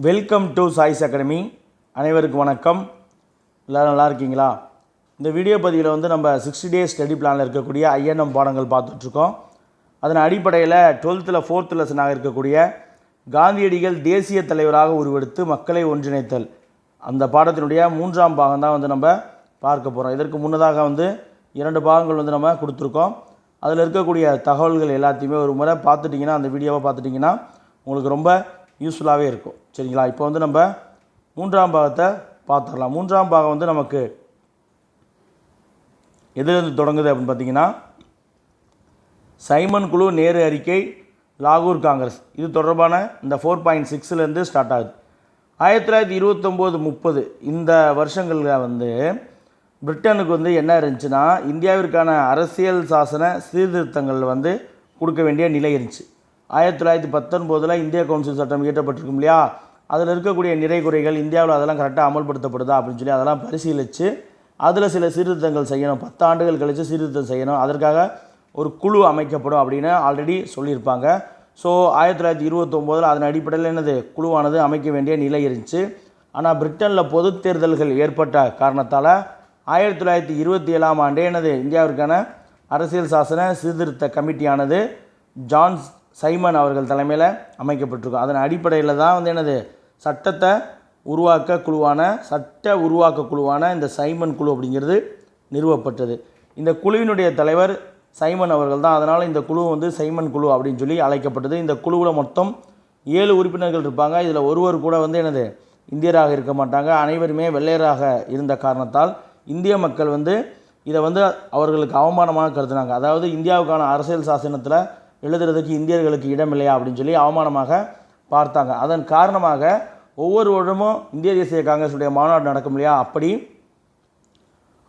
Welcome to choice academy. அனைவருக்கும் வணக்கம். எல்லோரும் நல்லா இருக்கீங்களா? இந்த வீடியோ பதிவில் வந்து நம்ம 60 டேஸ் ஸ்டடி பிளானில் இருக்கக்கூடிய ஐஎன்எம் பாடங்கள் பார்த்துட்ருக்கோம். அதன் அடிப்படையில் 12th 4th லெசனாக இருக்கக்கூடிய காந்தியடிகள் தேசிய தலைவராக உருவெடுத்து மக்களை ஒன்றிணைத்தல் அந்த பாடத்தினுடைய 3ஆம் பாகம் தான் வந்து நம்ம பார்க்க போகிறோம். இதற்கு முன்னதாக வந்து 2 பாகங்கள் வந்து நம்ம கொடுத்துருக்கோம். அதில் இருக்கக்கூடிய தகவல்கள் எல்லாத்தையுமே ஒரு முறை பார்த்துட்டிங்கன்னா, அந்த வீடியோவை பார்த்துட்டிங்கன்னா உங்களுக்கு ரொம்ப யூஸ்ஃபுல்லாகவே இருக்கும். சரிங்களா? இப்போ வந்து நம்ம 3ஆம் பாகத்தை பார்த்துடலாம். 3ஆம் பாகம் வந்து நமக்கு எதிலிருந்து தொடங்குது அப்படின்னு பார்த்தீங்கன்னா, சைமன் குழு, நேரு அறிக்கை, லாகூர் காங்கிரஸ், இது தொடர்பான இந்த 4.6லேருந்து ஸ்டார்ட் ஆகுது. 1929-30 இந்த வருஷங்களில் வந்து பிரிட்டனுக்கு வந்து என்ன இருந்துச்சுன்னா, இந்தியாவிற்கான அரசியல் சாசன சீர்திருத்தங்கள் வந்து கொடுக்க வேண்டிய நிலை இருந்துச்சு. 1919 இந்திய கவுன்சில் சட்டம் இயற்றப்பட்டிருக்கும் இல்லையா, அதில் இருக்கக்கூடிய நிறை குறைகள் இந்தியாவில் அதெல்லாம் கரெக்டாக அமல்படுத்தப்படுதா அப்படின்னு சொல்லி அதெல்லாம் பரிசீலித்து அதில் சில சீர்திருத்தங்கள் செய்யணும். 10 ஆண்டுகள் கழித்து சீர்திருத்தம் செய்யணும். அதற்காக ஒரு குழு அமைக்கப்படும் அப்படின்னு ஆல்ரெடி சொல்லியிருப்பாங்க. ஸோ 1929 அதன் அடிப்படையில் என்னது குழுவானது அமைக்க வேண்டிய நிலை இருந்துச்சு. ஆனால் பிரிட்டனில் பொது தேர்தல்கள் ஏற்பட்ட காரணத்தால் 1927ஆம் ஆண்டே என்னது இந்தியாவிற்கான அரசியல் சாசன சீர்திருத்த கமிட்டியானது ஜான் சைமன் அவர்கள் தலைமையில் அமைக்கப்பட்டிருக்கும். அதன் அடிப்படையில் தான் வந்து என்னது சட்ட உருவாக்க குழுவான இந்த சைமன் குழு அப்படிங்கிறது நிறுவப்பட்டது. இந்த குழுவினுடைய தலைவர் சைமன் அவர்கள் தான். அதனால் இந்த குழு வந்து சைமன் குழு அப்படின்னு சொல்லி அழைக்கப்பட்டது. இந்த குழுவில் மொத்தம் 7 உறுப்பினர்கள் இருப்பாங்க. இதில் ஒருவர் கூட வந்து என்னது இந்தியராக இருக்க மாட்டாங்க. அனைவருமே வெள்ளையராக இருந்த காரணத்தால் இந்திய மக்கள் வந்து இதை வந்து அவர்களுக்கு அவமானமாக கருதினாங்க. அதாவது இந்தியாவுக்கான அரசியல் சாசனத்தில் எழுதுறதுக்கு இந்தியர்களுக்கு இடம் இல்லையா அப்படின்னு சொல்லி அவமானமாக பார்த்தாங்க. அதன் காரணமாக ஒவ்வொரு வருடமும் இந்திய தேசிய காங்கிரஸுடைய மாநாடு நடக்கும் இல்லையா, அப்படி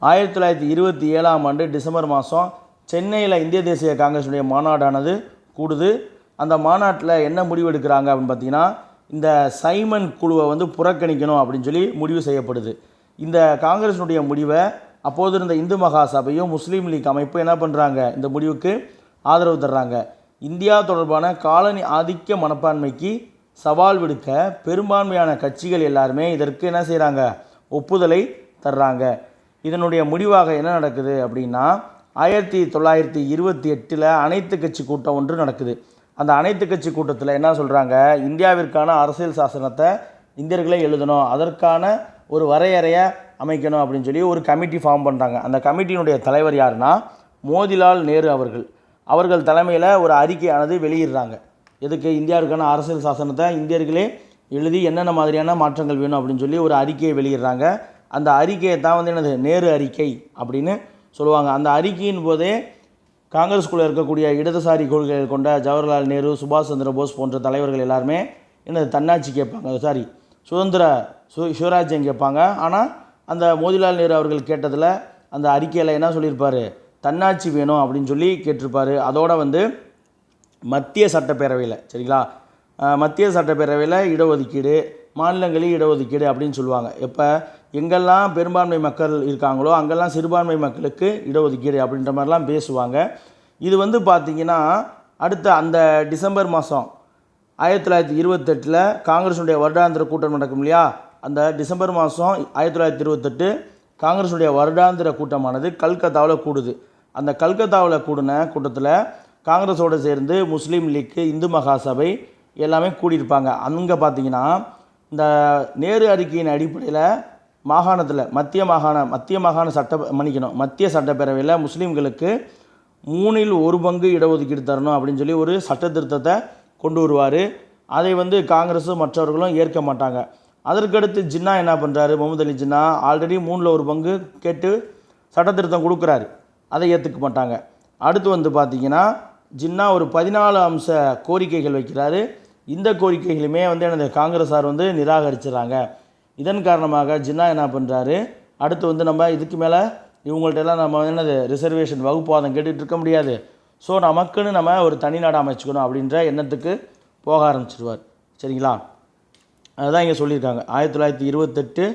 1927ஆம் ஆண்டு டிசம்பர் மாதம் சென்னையில் இந்திய தேசிய காங்கிரஸுடைய மாநாடானது கூடுது. அந்த மாநாட்டில் என்ன முடிவு எடுக்கிறாங்க அப்படின்னு பார்த்தீங்கன்னா, இந்த சைமன் குழுவை வந்து புறக்கணிக்கணும் அப்படின்னு சொல்லி முடிவு செய்யப்படுது. இந்த காங்கிரஸினுடைய முடிவை அப்போது இருந்த இந்து மகாசபையும் முஸ்லீம் லீக் அமைப்பு என்ன பண்ணுறாங்க, இந்த முடிவுக்கு ஆதரவு தர்றாங்க. இந்தியா தொடர்பான காலனி ஆதிக்க மனப்பான்மைக்கு சவால் விடுக்க பெரும்பான்மையான கட்சிகள் எல்லாருமே இதற்கு என்ன செய்கிறாங்க, ஒப்புதலை தர்றாங்க. இதனுடைய முடிவாக என்ன நடக்குது அப்படின்னா, 1928 அனைத்து கட்சி கூட்டம் ஒன்று நடக்குது. அந்த அனைத்து கட்சி கூட்டத்தில் என்ன சொல்கிறாங்க, இந்தியாவிற்கான அரசியல் சாசனத்தை இந்தியர்களே எழுதணும், அதற்கான ஒரு வரையறையை அமைக்கணும் அப்படின்னு சொல்லி ஒரு கமிட்டி ஃபார்ம் பண்ணுறாங்க. அந்த கமிட்டியினுடைய தலைவர் யாருன்னா மோதிலால் நேரு அவர்கள் தலைமையில் ஒரு அறிக்கையானது வெளியிடுறாங்க. எதுக்கு, இந்தியாவுக்கான அரசியல் சாசனத்தை இந்தியர்களே எழுதி என்னென்ன மாதிரியான மாற்றங்கள் வேணும் அப்படின்னு சொல்லி ஒரு அறிக்கையை வெளியிடுறாங்க. அந்த அறிக்கையை தான் வந்து என்னது நேரு அறிக்கை அப்படின்னு சொல்லுவாங்க. அந்த அறிக்கையின் போதே காங்கிரஸ்குள்ளே இருக்கக்கூடிய இடதுசாரி கொள்கைகள் கொண்ட ஜவஹர்லால் நேரு, சுபாஷ் சந்திர போஸ் போன்ற தலைவர்கள் எல்லாருமே என்னது தன்னாட்சி கேட்பாங்க, சுதந்திர சுயராஜ்யம் கேட்பாங்க. ஆனால் அந்த மோதிலால் நேரு அவர்கள் கேட்டதில் அந்த அறிக்கையில் என்ன சொல்லியிருப்பார், தன்னாட்சி வேணும் அப்படின்னு சொல்லி கேட்டிருப்பார். அதோடு வந்து மத்திய சட்டப்பேரவையில், சரிங்களா, மத்திய சட்டப்பேரவையில் இடஒதுக்கீடு, மாநிலங்களில் இடஒதுக்கீடு அப்படின்னு சொல்லுவாங்க. எப்போ எங்கெல்லாம் பெரும்பான்மை மக்கள் இருக்காங்களோ அங்கெல்லாம் சிறுபான்மை மக்களுக்கு இடஒதுக்கீடு அப்படின்ற மாதிரிலாம் பேசுவாங்க. இது வந்து பார்த்திங்கன்னா அடுத்த அந்த டிசம்பர் மாதம் 1928 காங்கிரஸுடைய வருடாந்திர கூட்டம் நடக்கும் இல்லையா, அந்த டிசம்பர் மாதம் 1928 காங்கிரஸுடைய வருடாந்திர கூட்டமானது கல்கத்தாவில் கூடுது. அந்த கல்கத்தாவில் கூடின கூட்டத்தில் காங்கிரஸோடு சேர்ந்து முஸ்லீம் லீக்கு, இந்து மகாசபை எல்லாமே கூடியிருப்பாங்க. அங்கே பார்த்திங்கன்னா இந்த நேரு அறிக்கையின் அடிப்படையில் மாகாணத்தில் மத்திய சட்டப்பேரவையில் முஸ்லீம்களுக்கு 1/3 இடஒதுக்கீடு தரணும் அப்படின்னு சொல்லி ஒரு சட்ட திருத்தத்தை கொண்டு வருவார். அதை வந்து காங்கிரஸும் மற்றவர்களும் ஏற்க மாட்டாங்க. அதற்கடுத்து ஜின்னா என்ன பண்ணுறாரு, முகமது அலி ஜின்னா ஆல்ரெடி 1/3 கேட்டு சட்ட திருத்தம் கொடுக்குறாரு, அதை ஏற்றுக்க மாட்டாங்க. அடுத்து வந்து பார்த்திங்கன்னா ஜின்னா ஒரு 14 அம்ச கோரிக்கைகள் வைக்கிறாரு. இந்த கோரிக்கைகளுமே வந்து எனது காங்கிரஸார் வந்து நிராகரிச்சிடறாங்க. இதன் காரணமாக ஜின்னா என்ன பண்ணுறாரு, அடுத்து வந்து நம்ம இதுக்கு மேலே இவங்கள்ட்டெல்லாம் நம்ம என்னது ரிசர்வேஷன் வகுப்புவாதம் கேட்டுகிட்டு இருக்க முடியாது, ஸோ நமக்குன்னு நம்ம ஒரு தனிநாடு அமைச்சுக்கணும் அப்படின்ற எண்ணத்துக்கு போக ஆரம்பிச்சிடுவார். சரிங்களா? அதுதான் இங்கே சொல்லியிருக்காங்க. 1928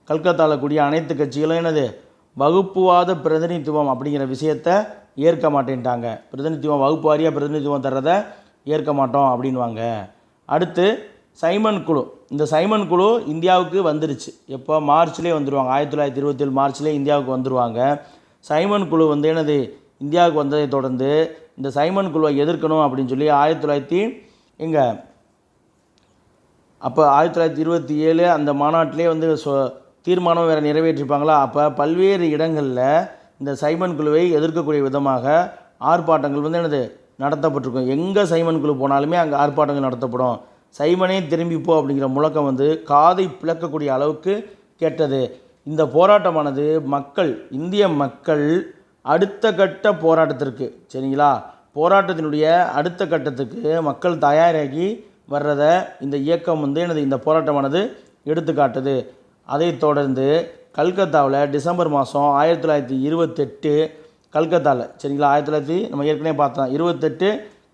கல்கத்தாவில் கூடிய அனைத்து கட்சிகளும் என்னது வகுப்புவாத பிரதிநிதித்துவம் அப்படிங்கிற விஷயத்தை ஏற்க மாட்டேன்ட்டாங்க. பிரதிநிதித்துவம் வகுப்பு வாரியாக பிரதிநிதித்துவம் தர்றதை ஏற்க மாட்டோம் அப்படின்வாங்க. அடுத்து சைமன் குழு, இந்த சைமன் குழு இந்தியாவுக்கு வந்துருச்சு. எப்போ? மார்ச்லேயே வந்துடுவாங்க. 1927 மார்ச்லேயே இந்தியாவுக்கு வந்துடுவாங்க. சைமன் குழு வந்து என்னது இந்தியாவுக்கு வந்ததை தொடர்ந்து இந்த சைமன் குழுவை எதிர்க்கணும் அப்படின்னு சொல்லி 1927 அந்த மாநாட்டிலே வந்து தீர்மானம் வேறு நிறைவேற்றிருப்பாங்களா. அப்போ பல்வேறு இடங்களில் இந்த சைமன் குழுவை எதிர்க்கக்கூடிய விதமாக ஆர்ப்பாட்டங்கள் வந்து என்னது நடத்தப்பட்டிருக்கும். எங்கே சைமன் குழு போனாலுமே அங்கே ஆர்ப்பாட்டங்கள் நடத்தப்படும். சைமனே திரும்பிப்போ அப்படிங்கிற முழக்கம் வந்து காதை பிளக்கக்கூடிய அளவுக்கு கேட்டது. இந்த போராட்டமானது இந்திய மக்கள் அடுத்த கட்ட போராட்டத்திற்கு, சரிங்களா, போராட்டத்தினுடைய அடுத்த கட்டத்துக்கு மக்கள் தயாராகி வர்றதை இந்த இயக்கம் வந்து இந்த போராட்டமானது எடுத்துக்காட்டுது. அதை தொடர்ந்து கல்கத்தாவில் டிசம்பர் மாதம் 1928 கல்கத்தாவில், சரிங்களா, நம்ம ஏற்கனவே பார்த்தோம் 28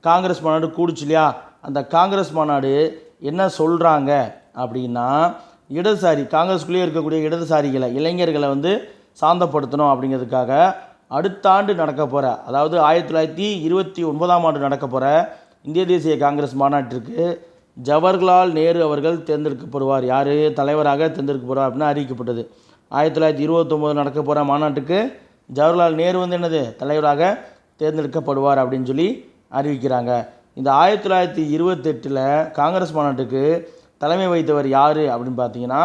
காங்கிரஸ் மாநாடு கூடுச்சு இல்லையா. அந்த காங்கிரஸ் மாநாடு என்ன சொல்கிறாங்க அப்படின்னா, இடதுசாரி காங்கிரஸ்குள்ளேயே இருக்கக்கூடிய இடதுசாரிகளை, இளைஞர்களை வந்து சாந்தப்படுத்தணும் அப்படிங்கிறதுக்காக அடுத்த ஆண்டு நடக்க போகிற, அதாவது 1929ஆம் ஆண்டு நடக்க போகிற இந்திய தேசிய காங்கிரஸ் மாநாட்டிற்கு ஜவஹர்லால் நேரு அவர்கள் தேர்ந்தெடுக்கப்படுவார். யார் தலைவராக தேர்ந்தெடுக்கப்படுவார் அப்படின்னு அறிவிக்கப்பட்டது. 1929 நடக்க போகிற மாநாட்டுக்கு ஜவஹர்லால் நேரு வந்து தலைவராக தேர்ந்தெடுக்கப்படுவார் அப்படின்னு சொல்லி அறிவிக்கிறாங்க. இந்த 1928 காங்கிரஸ் மாநாட்டுக்கு தலைமை வகித்தவர் யார் அப்படின்னு பார்த்தீங்கன்னா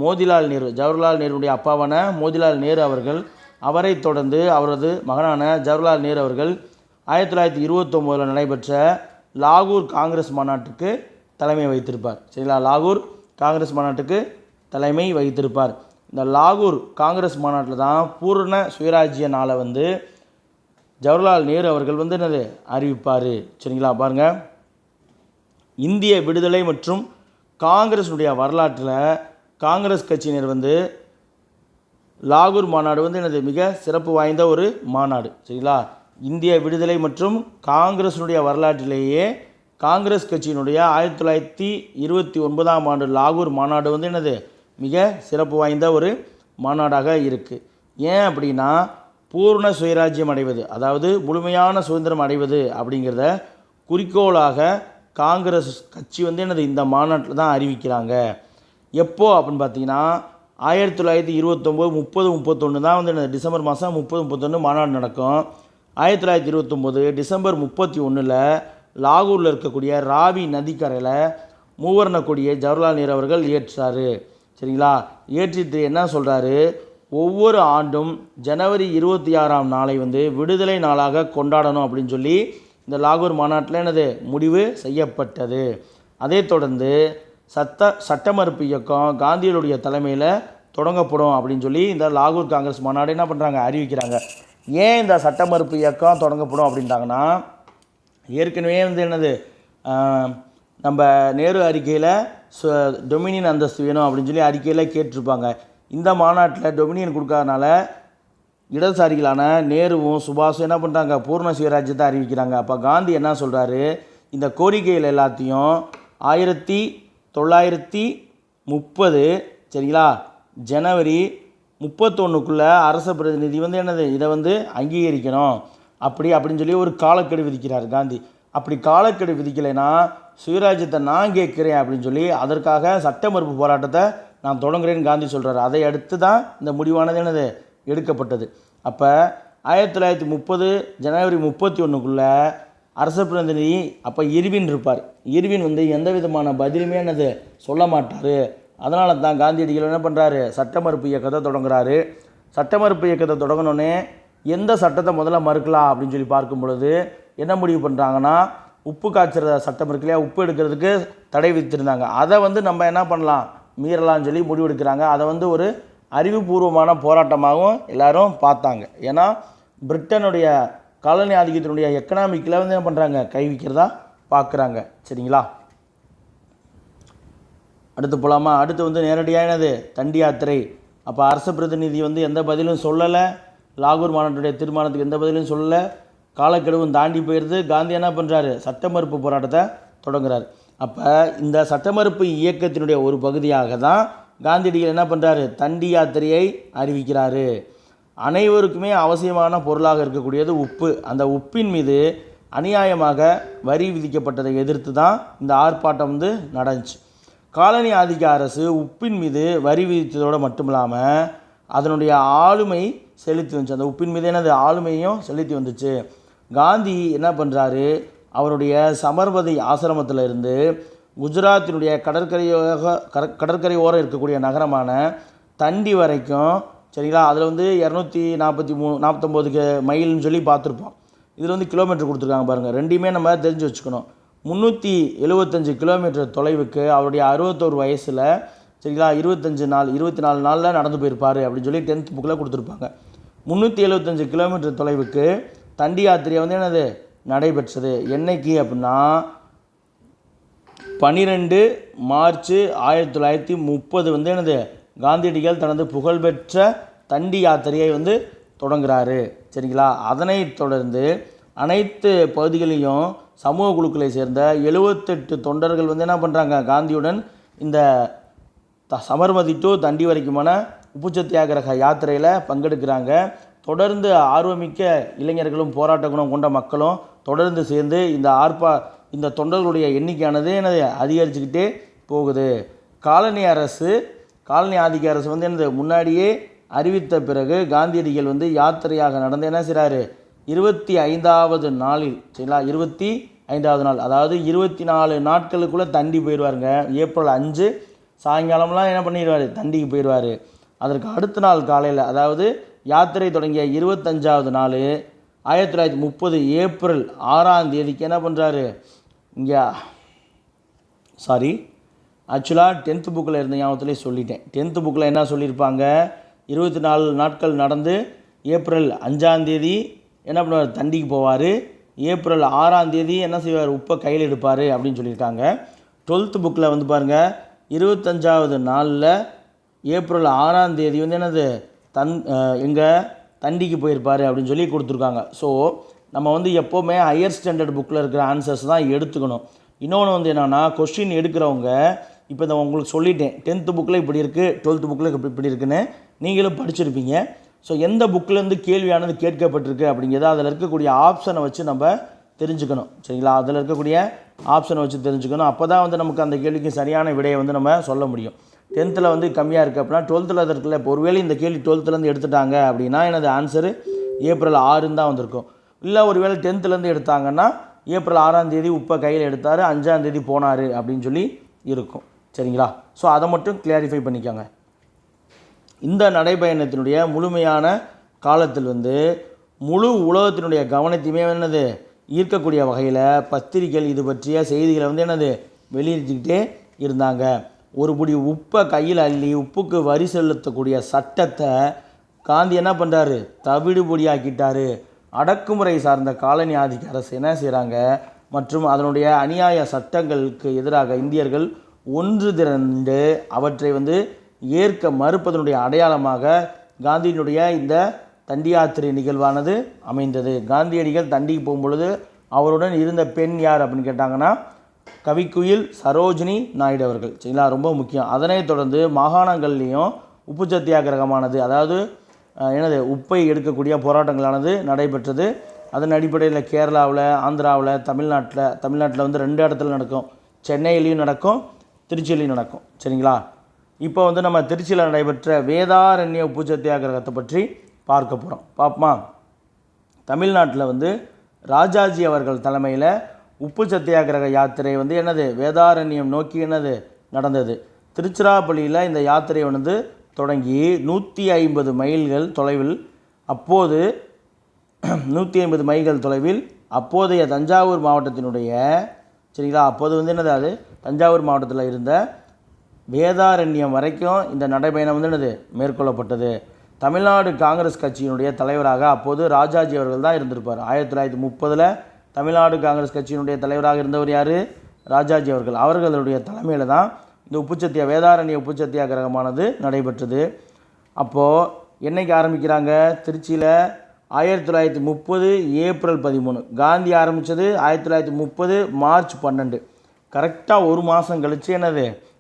மோதிலால் நேரு. ஜவஹர்லால் நேருடைய அப்பாவான மோதிலால் நேரு அவர்கள், அவரை தொடர்ந்து அவரது மகனான ஜவஹர்லால் நேரு அவர்கள் 1929 நடைபெற்ற லாகூர் காங்கிரஸ் மாநாட்டுக்கு தலைமை வகித்திருப்பார். சரிங்களா, லாகூர் காங்கிரஸ் மாநாட்டுக்கு தலைமை வகித்திருப்பார். இந்த லாகூர் காங்கிரஸ் மாநாட்டில் தான் பூரண சுயராஜ்ய நாளை வந்து ஜவஹர்லால் நேரு அவர்கள் வந்து அறிவிப்பார். சரிங்களா, பாருங்கள், இந்திய விடுதலை மற்றும் காங்கிரஸுடைய வரலாற்றில் காங்கிரஸ் கட்சியினர் வந்து லாகூர் மாநாடு வந்து மிக சிறப்பு வாய்ந்த ஒரு மாநாடு. சரிங்களா, இந்திய விடுதலை மற்றும் காங்கிரஸுடைய வரலாற்றிலேயே காங்கிரஸ் கட்சியினுடைய 1929ஆம் ஆண்டு லாகூர் மாநாடு வந்து மிக சிறப்பு வாய்ந்த ஒரு மாநாடாக இருக்குது. ஏன் அப்படின்னா, பூர்ண சுயராஜ்யம் அடைவது, அதாவது முழுமையான சுதந்திரம் அடைவது அப்படிங்கிறத குறிக்கோளாக காங்கிரஸ் கட்சி வந்து இந்த மாநாட்டில் தான் அறிவிக்கிறாங்க. எப்போ அப்படின்னு பார்த்தீங்கன்னா 1929 30-31 தான் வந்து டிசம்பர் மாதம் 30-31 மாநாடு நடக்கும். 1929 டிசம்பர் 31 லாகூரில் இருக்கக்கூடிய ராவி நதிக்கரையில் மூவர்ண கொடியை ஜவஹர்லால் நேரு அவர்கள் ஏற்றார். சரிங்களா, ஏற்றிட்டு என்ன சொல்கிறாரு, ஒவ்வொரு ஆண்டும் ஜனவரி 26ஆம் நாளை வந்து விடுதலை நாளாக கொண்டாடணும் அப்படின்னு சொல்லி இந்த லாகூர் மாநாட்டில் முடிவு செய்யப்பட்டது. அதை தொடர்ந்து சட்ட மறுப்பு இயக்கம் காந்தியடிகளுடைய தலைமையில் தொடங்கப்படும் அப்படின்னு சொல்லி இந்த லாகூர் காங்கிரஸ் மாநாடு என்ன பண்ணுறாங்க, அறிவிக்கிறாங்க. ஏன் இந்த சட்ட மறுப்பு இயக்கம் தொடங்கப்படும் அப்படின்ட்டாங்கன்னா, ஏற்கனவே வந்து நம்ம நேரு அறிக்கையில் டொமினியன் அந்தஸ்து வேணும் அப்படின்னு சொல்லி அறிக்கையில் கேட்டிருப்பாங்க. இந்த மாநாட்டில் டொமினியன் கொடுக்காதனால இடதுசாரிகளான நேருவும் சுபாஷும் என்ன பண்ணுறாங்க, பூர்ண சுயராஜ்யத்தை அறிவிக்கிறாங்க. அப்போ காந்தி என்ன சொல்கிறாரு, இந்த கோரிக்கைகள் எல்லாத்தையும் 1930 சரிங்களா ஜனவரி 31க்குள்ளே அரச பிரதிநிதி வந்து இதை வந்து அங்கீகரிக்கணும் அப்படின்னு சொல்லி ஒரு காலக்கெடு விதிக்கிறார் காந்தி. அப்படி காலக்கெடு விதிக்கலைன்னா சுயராஜ்யத்தை நான் கேட்குறேன் அப்படின்னு சொல்லி அதற்காக சட்ட மறுப்பு போராட்டத்தை நான் தொடங்குறேன்னு காந்தி சொல்கிறார். அதை அடுத்து தான் இந்த முடிவானது எடுக்கப்பட்டது. அப்போ 1930 ஜனவரி 31க்குள்ளே அரச பிரதிநிதி அப்போ இர்வின் இருப்பார். இர்வின் வந்து எந்த விதமான பதிலுமே சொல்ல மாட்டார். அதனால தான் காந்தியடிகள் என்ன பண்ணுறாரு, சட்ட மறுப்பு இயக்கத்தை தொடங்குறாரு. சட்ட மறுப்பு இயக்கத்தை தொடங்கினோடனே எந்த சட்டத்தை முதல்ல மறுக்கலாம் அப்படின்னு சொல்லி பார்க்கும் பொழுது என்ன முடிவு பண்ணுறாங்கன்னா, உப்பு காய்ச்சற சட்டம் இருக்கு இல்லையா, உப்பு எடுக்கிறதுக்கு தடை விதித்திருந்தாங்க. அதை வந்து நம்ம என்ன பண்ணலாம், மீறலாம்னு சொல்லி முடிவெடுக்கிறாங்க. அதை வந்து ஒரு அறிவுபூர்வமான போராட்டமாகவும் எல்லாரும் பார்த்தாங்க. ஏன்னா பிரிட்டனுடைய காலனி ஆதிக்கத்தினுடைய எக்கனாமிக்கில் வந்து என்ன பண்ணுறாங்க, கை வைக்கிறதா பார்க்குறாங்க. சரிங்களா, அடுத்து போகலாமா. அடுத்து வந்து நேரடியாக தண்டி யாத்திரை. அப்போ அரச பிரதிநிதி வந்து எந்த பதிலும் சொல்லலை, லாகூர் மாநாட்டுடைய தீர்மானத்துக்கு எந்த பதிலும் சொல்லலை, காலக்கெடுவும் தாண்டி போயிடுது. காந்தி என்ன பண்ணுறாரு, சட்ட மறுப்பு போராட்டத்தை தொடங்குறாரு. அப்போ இந்த சட்ட மறுப்பு இயக்கத்தினுடைய ஒரு பகுதியாக தான் காந்தியடிகள் என்ன பண்ணுறாரு, தண்டி யாத்திரையை அறிவிக்கிறாரு. அனைவருக்குமே அவசியமான பொருளாக இருக்கக்கூடியது உப்பு. அந்த உப்பின் மீது அநியாயமாக வரி விதிக்கப்பட்டதை எதிர்த்து தான் இந்த ஆர்ப்பாட்டம் வந்து நடந்துச்சு. காலனி ஆதிக்க அரசு உப்பின் மீது வரி விதித்ததோடு மட்டும் இல்லாமல் அதனுடைய ஆளுமை செலுத்தி வந்துச்சு. அந்த உப்பின் மீது என்னது ஆளுமையும் செலுத்தி வந்துச்சு. காந்தி என்ன பண்ணுறாரு, அவருடைய சமர்பதி ஆசிரமத்தில் இருந்து குஜராத்தினுடைய கடற்கரை ஓரம் இருக்கக்கூடிய நகரமான தண்டி வரைக்கும், சரிங்களா, அதில் வந்து 249 மைல்னு சொல்லி பார்த்துருப்போம். இதில் வந்து கிலோமீட்டர் கொடுத்துருக்காங்க பாருங்கள். ரெண்டையுமே நம்ம தெரிஞ்சு வச்சுக்கணும். 375 கிலோமீட்டர் தொலைவுக்கு அவருடைய 61 வயசில், சரிங்களா, 24 நாளில் நடந்து போயிருப்பார் அப்படின்னு சொல்லி 10th புக்கில் கொடுத்துருப்பாங்க. 375 கிலோமீட்டர் தொலைவுக்கு தண்டி யாத்திரை வந்து என்னது நடைபெற்றது. என்னைக்கு அப்படின்னா 12 மார்ச் 1930 வந்து என்னது காந்தியடிகள் தனது புகழ்பெற்ற தண்டி யாத்திரையை வந்து தொடங்குறாரு. சரிங்களா. அதனைத் தொடர்ந்து அனைத்து பகுதிகளையும் சமூக குழுக்களை சேர்ந்த 78 தொண்டர்கள் வந்து என்ன பண்ணுறாங்க, காந்தியுடன் இந்த சமர்மதி டு தண்டி வரைக்குமான உப்பு சத்தியாகிரக யாத்திரையில் பங்கெடுக்கிறாங்க. தொடர்ந்து ஆர்வமிக்க இளைஞர்களும் போராட்ட குணம் கொண்ட மக்களும் தொடர்ந்து சேர்ந்து இந்த தொண்டர்களுடைய எண்ணிக்கையானது என்னது அதிகரிச்சுக்கிட்டே போகுது. காலனி ஆதிக்க அரசு வந்து என்னது முன்னாடியே அறிவித்த பிறகு காந்தியடிகள் வந்து யாத்திரையாக நடந்து என்ன செய்கிறாரு, 25வது நாளில், சரிங்களா, 25வது நாள், அதாவது 24 நாட்களுக்குள்ளே தண்டி போயிடுவாருங்க. ஏப்ரல் 5 சாயங்காலம்லாம் என்ன பண்ணிடுவார், தண்டிக்கு போயிடுவார். அதற்கு அடுத்த நாள் காலையில், அதாவது யாத்திரை தொடங்கிய 25வது நாள் 1930 ஏப்ரல் 6ஆம் தேதிக்கு என்ன பண்ணுறாரு, ஆக்சுவலாக 10th புக்கில் இருந்த ஞாபகத்திலே சொல்லிட்டேன். 10th புக்கில் என்ன சொல்லியிருப்பாங்க, 24 நாட்கள் நடந்து ஏப்ரல் 5ஆம் தேதி என்ன பண்ணுவார், தண்டிக்கு போவார். ஏப்ரல் 6ஆம் தேதி என்ன செய்வார், உப்பை கையில் எடுப்பார் அப்படின்னு சொல்லியிருக்காங்க. 12th புக்கில் வந்து பாருங்கள், 25வது நாளில் ஏப்ரல் 6ஆம் தேதி வந்து என்னது தண்டிக்கு போயிருப்பார் அப்படின்னு சொல்லி கொடுத்துருக்காங்க. ஸோ நம்ம வந்து எப்போவுமே ஹையர் ஸ்டாண்டர்ட் புக்கில் இருக்கிற ஆன்சர்ஸ் தான் எடுத்துக்கணும். இன்னொன்று வந்து என்னென்னா, கொஸ்டின் எடுக்கிறவங்க இப்போ இந்த உங்களுக்கு சொல்லிட்டேன், 10th புக்கில் இப்படி இருக்குது, 12th புக்கில் இப்படி இருக்குன்னு நீங்களும் படிச்சிருப்பீங்க. ஸோ எந்த புக்கிலேருந்து கேள்வியானது கேட்கப்பட்டிருக்கு அப்படிங்கிறத அதில் இருக்கக்கூடிய ஆப்ஷனை வச்சு நம்ம தெரிஞ்சுக்கணும். சரிங்களா, அதில் இருக்கக்கூடிய ஆப்ஷனை வச்சு தெரிஞ்சுக்கணும். அப்போ தான் வந்து நமக்கு அந்த கேள்விக்கு சரியான விடையை வந்து நம்ம சொல்ல முடியும். 10th வந்து கம்மியாக இருக்குது அப்படின்னா 12th இருக்குல்ல, இப்போ ஒருவேளை இந்த கேள்வி 12th எடுத்துட்டாங்க அப்படின்னா எனது ஆன்சரு ஏப்ரல் 6 தான் வந்திருக்கும். இல்லை ஒருவேளை 10th எடுத்தாங்கன்னா ஏப்ரல் 6ஆம் தேதி உப்பை கையில் எடுத்தார், 5ஆம் தேதி போனார் அப்படின்னு சொல்லி இருக்கும். சரிங்களா. ஸோ அதை மட்டும் கிளாரிஃபை பண்ணிக்கோங்க. இந்த நடைபயணத்தினுடைய முழுமையான காலத்தில் வந்து முழு உலகத்தினுடைய கவனத்தையுமே என்னது ஈர்க்கக்கூடிய வகையில் பத்திரிகைகள் இது பற்றிய செய்திகளை வந்து என்னது வெளியிட்டுக்கிட்டே இருந்தாங்க. ஒரு புடி உப்பை கையில் அள்ளி உப்புக்கு வரி செலுத்தக்கூடிய சட்டத்தை காந்தி என்ன பண்ணுறாரு, தவிடு பொடியாக்கிட்டார். அடக்குமுறை சார்ந்த காலனி ஆதிக்க அரசு என்ன செய்கிறாங்க மற்றும் அதனுடைய அநியாய சட்டங்களுக்கு எதிராக இந்தியர்கள் ஒன்று திரண்டு அவற்றை வந்து ஏற்க மறுப்பதனுடைய அடையாளமாக காந்தியினுடைய இந்த தண்டி யாத்திரை நிகழ்வானது அமைந்தது. காந்தியடிகள் தண்டிக்கு போகும்பொழுது அவருடன் இருந்த பெண் யார் அப்படின்னு கேட்டாங்கன்னா கவிக்குயில் சரோஜினி நாயுடு அவர்கள். சரிங்களா, ரொம்ப முக்கியம். அதனைத் தொடர்ந்து மாகாணங்கள்லேயும் உப்பு சத்தியாகிரகமானது, அதாவது உப்பை எடுக்கக்கூடிய போராட்டங்களானது நடைபெற்றது. அதன் அடிப்படையில் கேரளாவில், ஆந்திராவில், தமிழ்நாட்டில் வந்து 2 இடத்துல நடக்கும். சென்னையிலையும் நடக்கும், திருச்சியிலையும் நடக்கும். சரிங்களா. இப்போ வந்து நம்ம திருச்சியில் நடைபெற்ற வேதாரண்ய உப்பு சத்தியாகிரகத்தை பற்றி பார்க்க போகிறோம். பார்ப்போமா. தமிழ்நாட்டில் வந்து ராஜாஜி அவர்கள் தலைமையில் உப்பு சத்தியாகிரக யாத்திரை வந்து வேதாரண்யம் நோக்கி நடந்தது. திருச்சிராப்பள்ளியில் இந்த யாத்திரை வந்து தொடங்கி 150 மைல்கள் தொலைவில் அப்போது 150 மைல்கள் தொலைவில் அப்போதைய தஞ்சாவூர் மாவட்டத்தினுடைய, சரிங்களா, அப்போது வந்து அது தஞ்சாவூர் மாவட்டத்தில் இருந்த வேதாரண்யம் வரைக்கும் இந்த நடைபயணம் வந்து மேற்கொள்ளப்பட்டது. தமிழ்நாடு காங்கிரஸ் கட்சியினுடைய தலைவராக அப்போது ராஜாஜி அவர்கள் தான் இருந்திருப்பார். 1930 தமிழ்நாடு காங்கிரஸ் கட்சியினுடைய தலைவராக இருந்தவர் யார், ராஜாஜி அவர்கள். அவர்களுடைய தலைமையில் தான் இந்த வேதாரண்ய உப்பு சத்தியாகிரகமானது நடைபெற்றது. அப்போது என்றைக்கு ஆரம்பிக்கிறாங்க, திருச்சியில் 1930 ஏப்ரல் 13, காந்தி ஆரம்பித்தது 1930 மார்ச் 12. கரெக்டாக ஒரு மாதம் கழித்து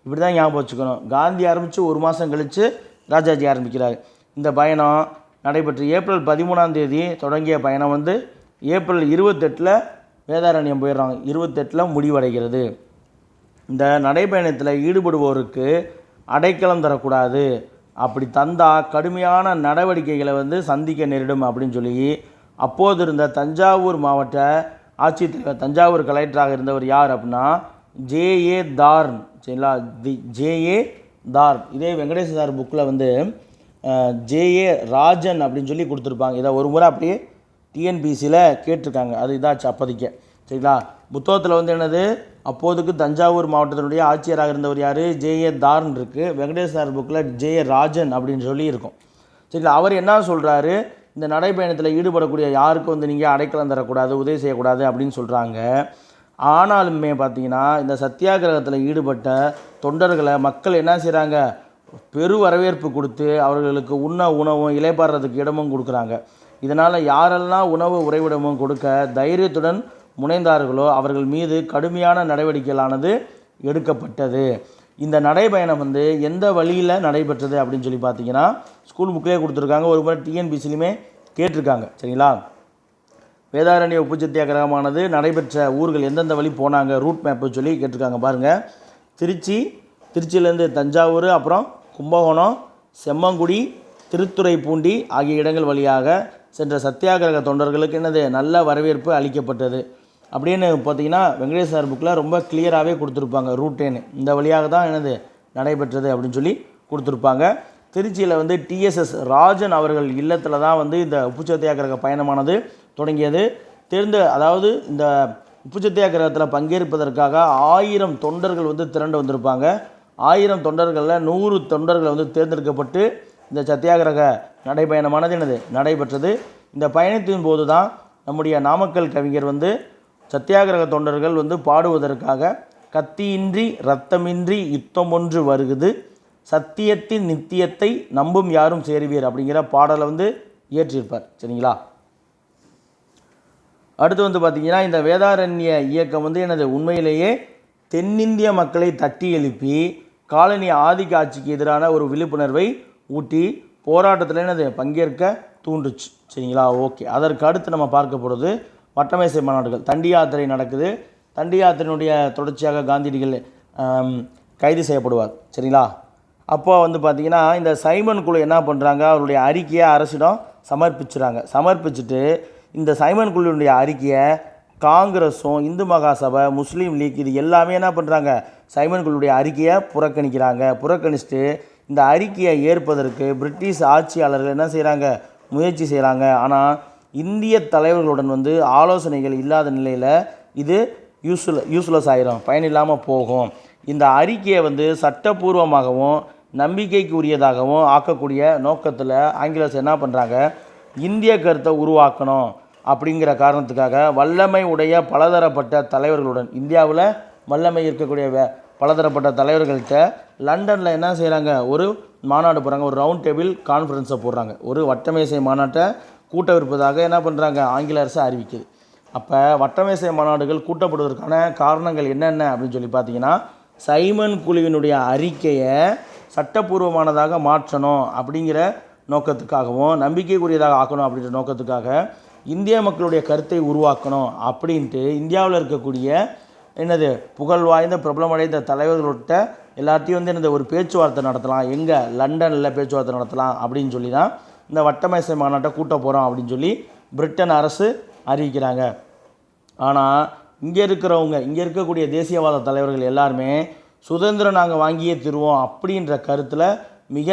இப்படி தான் ஞாபகம் வச்சுக்கணும். காந்தி ஆரம்பித்து ஒரு மாதம் கழித்து ராஜாஜி ஆரம்பிக்கிறார். இந்த பயணம் நடைபெற்று ஏப்ரல் 13ஆம் தேதி தொடங்கிய பயணம் வந்து ஏப்ரல் 28 வேதாரண்யம் போயிடுறாங்க. 28 முடிவடைகிறது. இந்த நடைபயணத்தில் ஈடுபடுவோருக்கு அடைக்கலம் தரக்கூடாது, அப்படி தந்தால் கடுமையான நடவடிக்கைகளை வந்து சந்திக்க நேரிடும் அப்படின்னு சொல்லி அப்போது இருந்த தஞ்சாவூர் மாவட்ட ஆட்சித்தலைவர், தஞ்சாவூர் கலெக்டராக இருந்தவர் யார் அப்படின்னா ஜே.ஏ. தார்ன். சரிங்களா, ஜே.ஏ. தார்ன். இதே வெங்கடேச சார் புக்கில் வந்து ஜே.ஏ. ராஜன் அப்படின்னு சொல்லி கொடுத்துருப்பாங்க. இதை ஒரு முறை அப்படியே டிஎன்பிசியில் கேட்டிருக்காங்க. அது இதாச்சு அப்போதைக்கு. சரிங்களா, புத்தகத்தில் வந்து என்னது, அப்போதுக்கு தஞ்சாவூர் மாவட்டத்தினுடைய ஆட்சியராக இருந்தவர் யார், ஜே.ஏ. தார்ன் இருக்குது. வெங்கடேஷ் சார் புக்கில் ஜே.ஏ. ராஜன் அப்படின்னு சொல்லி இருக்கும். சரிங்களா, அவர் என்ன சொல்கிறாரு, இந்த நடைப்பயணத்தில் ஈடுபடக்கூடிய யாருக்கும் வந்து நீங்கள் அடைக்கலம் தரக்கூடாது, உதவி செய்யக்கூடாது அப்படின்னு சொல்கிறாங்க. ஆனாலுமே பார்த்தீங்கன்னா இந்த சத்தியாகிரகத்தில் ஈடுபட்ட தொண்டர்களை மக்கள் என்ன செய்கிறாங்க, பெரு வரவேற்பு கொடுத்து அவர்களுக்கு உணவும் இலைப்பாடுறதுக்கு இடமும் கொடுக்குறாங்க. இதனால் யாரெல்லாம் உணவு உறைவிடமும் கொடுக்க தைரியத்துடன் முனைந்தார்களோ அவர்கள் மீது கடுமையான நடவடிக்கைகளானது எடுக்கப்பட்டது. இந்த நடைபயணம் வந்து எந்த வழியில் நடைபெற்றது அப்படின்னு சொல்லி பார்த்தீங்கன்னா ஸ்கூல் புக்கிலே கொடுத்துருக்காங்க. ஒரு முறை டிஎன்பிசிலையுமே கேட்டிருக்காங்க. சரிங்களா, வேதாரண்ய உப்பு சத்தியாகிரகமானது நடைபெற்ற ஊர்கள் எந்தெந்த வழி போனாங்க, ரூட் மேப்பு சொல்லி கேட்டிருக்காங்க. பாருங்கள், திருச்சியிலேருந்து தஞ்சாவூர், அப்புறம் கும்பகோணம், செம்மங்குடி, திருத்துறைப்பூண்டி ஆகிய இடங்கள் வழியாக சென்ற சத்தியாகிரக தொண்டர்களுக்கு என்னது நல்ல வரவேற்பு அளிக்கப்பட்டது அப்படின்னு பார்த்தீங்கன்னா வெங்கடேஷ் சார் புக்கில் ரொம்ப கிளியராகவே கொடுத்துருப்பாங்க. ரூட்டேன்னு இந்த வழியாக தான் என்னது நடைபெற்றது அப்படின்னு சொல்லி கொடுத்துருப்பாங்க. திருச்சியில் வந்து டிஎஸ்எஸ் ராஜன் அவர்கள் இல்லத்தில் தான் வந்து இந்த உப்பு சத்தியாகிரக பயணமானது தொடங்கியது. அதாவது இந்த உப்பு சத்தியாகிரகத்தில் பங்கேற்பதற்காக 1000 தொண்டர்கள் வந்து திரண்டு வந்திருப்பாங்க. 1000 தொண்டர்களில் 100 தொண்டர்கள் வந்து தேர்ந்தெடுக்கப்பட்டு இந்த சத்தியாகிரக நடைபயணமானது என்னது நடைபெற்றது. இந்த பயணத்தின் போது தான் நம்முடைய நாமக்கல் கவிஞர் வந்து சத்தியாகிரக தொண்டர்கள் வந்து பாடுவதற்காக கத்தியின்றி இரத்தமின்றி யுத்தம் ஒன்று வருகுது, சத்தியத்தின் நித்தியத்தை நம்பும் யாரும் சேருவீர் அப்படிங்கிற பாடலை வந்து இயற்றியிருப்பார். சரிங்களா, அடுத்து வந்து பார்த்திங்கன்னா இந்த வேதாரண்ய இயக்கம் வந்து எனது உண்மையிலேயே தென்னிந்திய மக்களை தட்டி எழுப்பி காலனி ஆதிக்க ஆட்சிக்கு எதிரான ஒரு விழிப்புணர்வை ஊட்டி போராட்டத்தில் என்னது பங்கேற்க தூண்டுச்சு. சரிங்களா, ஓகே. அதற்கு அடுத்து நம்ம பார்க்க போகிறது வட்டமேசை மாநாடுகள். தண்டி யாத்திரை நடக்குது. தண்டி யாத்திரையினுடைய தொடர்ச்சியாக காந்தியடிகள் கைது செய்யப்படுவார். சரிங்களா, அப்போ வந்து பார்த்திங்கன்னா இந்த சைமன் குழு என்ன பண்ணுறாங்க, அவருடைய அறிக்கையை அரசிடம் சமர்ப்பிச்சுட்டு இந்த சைமன் குழுவினுடைய அறிக்கையை காங்கிரஸும் இந்து மகாசபை, முஸ்லீம் லீக் இது எல்லாமே என்ன பண்ணுறாங்க, சைமன் குழுவுடைய அறிக்கையை புறக்கணிச்சுட்டு இந்த அறிக்கையை ஏற்பதற்கு பிரிட்டிஷ் ஆட்சியாளர்கள் என்ன செய்கிறாங்க, முயற்சி செய்கிறாங்க. ஆனால் இந்திய தலைவர்களுடன் வந்து ஆலோசனைகள் இல்லாத நிலையில் இது யூஸ்லெஸ் ஆகிரும், பயனில்லாமல் போகும். இந்த அறிக்கையை வந்து சட்டப்பூர்வமாகவும் நம்பிக்கைக்கு உரியதாகவும் ஆக்கக்கூடிய நோக்கத்தில் ஆங்கிலேயர்ஸ் என்ன பண்ணுறாங்க, இந்திய கருத்தை உருவாக்கணும் அப்படிங்கிற காரணத்துக்காக வல்லமை உடைய பலதரப்பட்ட தலைவர்களுடன், இந்தியாவில் வல்லமை இருக்கக்கூடிய பலதரப்பட்ட தலைவர்கள்ட்ட லண்டனில் என்ன செய்கிறாங்க, ஒரு மாநாடு போடுறாங்க, ஒரு ரவுண்ட் டேபிள் கான்ஃபரன்ஸை போடுறாங்க, ஒரு வட்டமேசை மாநாட்டை கூட்டவிருப்பதாக என்ன பண்ணுறாங்க, ஆங்கில அரசு அறிவிக்குது. அப்போ வட்டமேசை மாநாடுகள் கூட்டப்படுவதற்கான காரணங்கள் என்னென்ன அப்படின்னு சொல்லி பார்த்தீங்கன்னா சைமன் குழுவினுடைய அறிக்கையை சட்டப்பூர்வமானதாக மாற்றணும் அப்படிங்கிற நோக்கத்துக்காகவும் நம்பிக்கைக்குரியதாக ஆக்கணும் அப்படின்ற நோக்கத்துக்காக இந்திய மக்களுடைய கருத்தை உருவாக்கணும் அப்படின்ட்டு இந்தியாவில் இருக்கக்கூடிய என்னது புகழ் வாய்ந்த பிரபலமடைந்த தலைவர்கள்ட்ட எல்லாத்தையும் வந்து என்னது ஒரு பேச்சுவார்த்தை நடத்தலாம், எங்கே லண்டனில் பேச்சுவார்த்தை நடத்தலாம் அப்படின்னு சொல்லி தான் இந்த வட்டமேசை மாநாட்டை கூட்ட போகிறோம் அப்படின்னு சொல்லி பிரிட்டன் அரசு அறிவிக்கிறாங்க. ஆனால் இங்கே இருக்கக்கூடிய தேசியவாத தலைவர்கள் எல்லாருமே சுதந்திரம் நாங்கள் வாங்கியே தருவோம் அப்படின்ற கருத்தில் மிக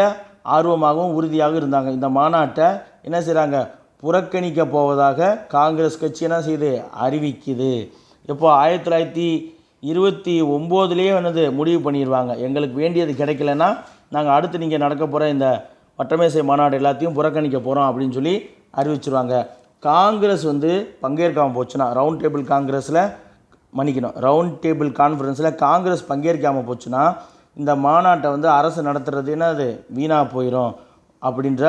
ஆர்வமாகவும் உறுதியாக இருந்தாங்க. இந்த மாநாட்டை என்ன செய்கிறாங்க, புறக்கணிக்க போவதாக காங்கிரஸ் கட்சி என்ன செய்யுது, அறிவிக்குது. இப்போ 1929 என்னது முடிவு பண்ணிடுவாங்க, எங்களுக்கு வேண்டியது கிடைக்கலன்னா நாங்கள் அடுத்து நீங்கள் நடக்க போகிற இந்த வட்டமேசை மாநாடு எல்லாத்தையும் புறக்கணிக்க போகிறோம் அப்படின்னு சொல்லி அறிவிச்சிருவாங்க. காங்கிரஸ் வந்து பங்கேற்காமல் போச்சுன்னா ரவுண்ட் டேபிள் கான்ஃபரன்ஸில் காங்கிரஸ் பங்கேற்காமல் போச்சுன்னா இந்த மாநாட்டை வந்து அரசு நடத்துறது என்னது வீணாக போயிடும் அப்படின்ற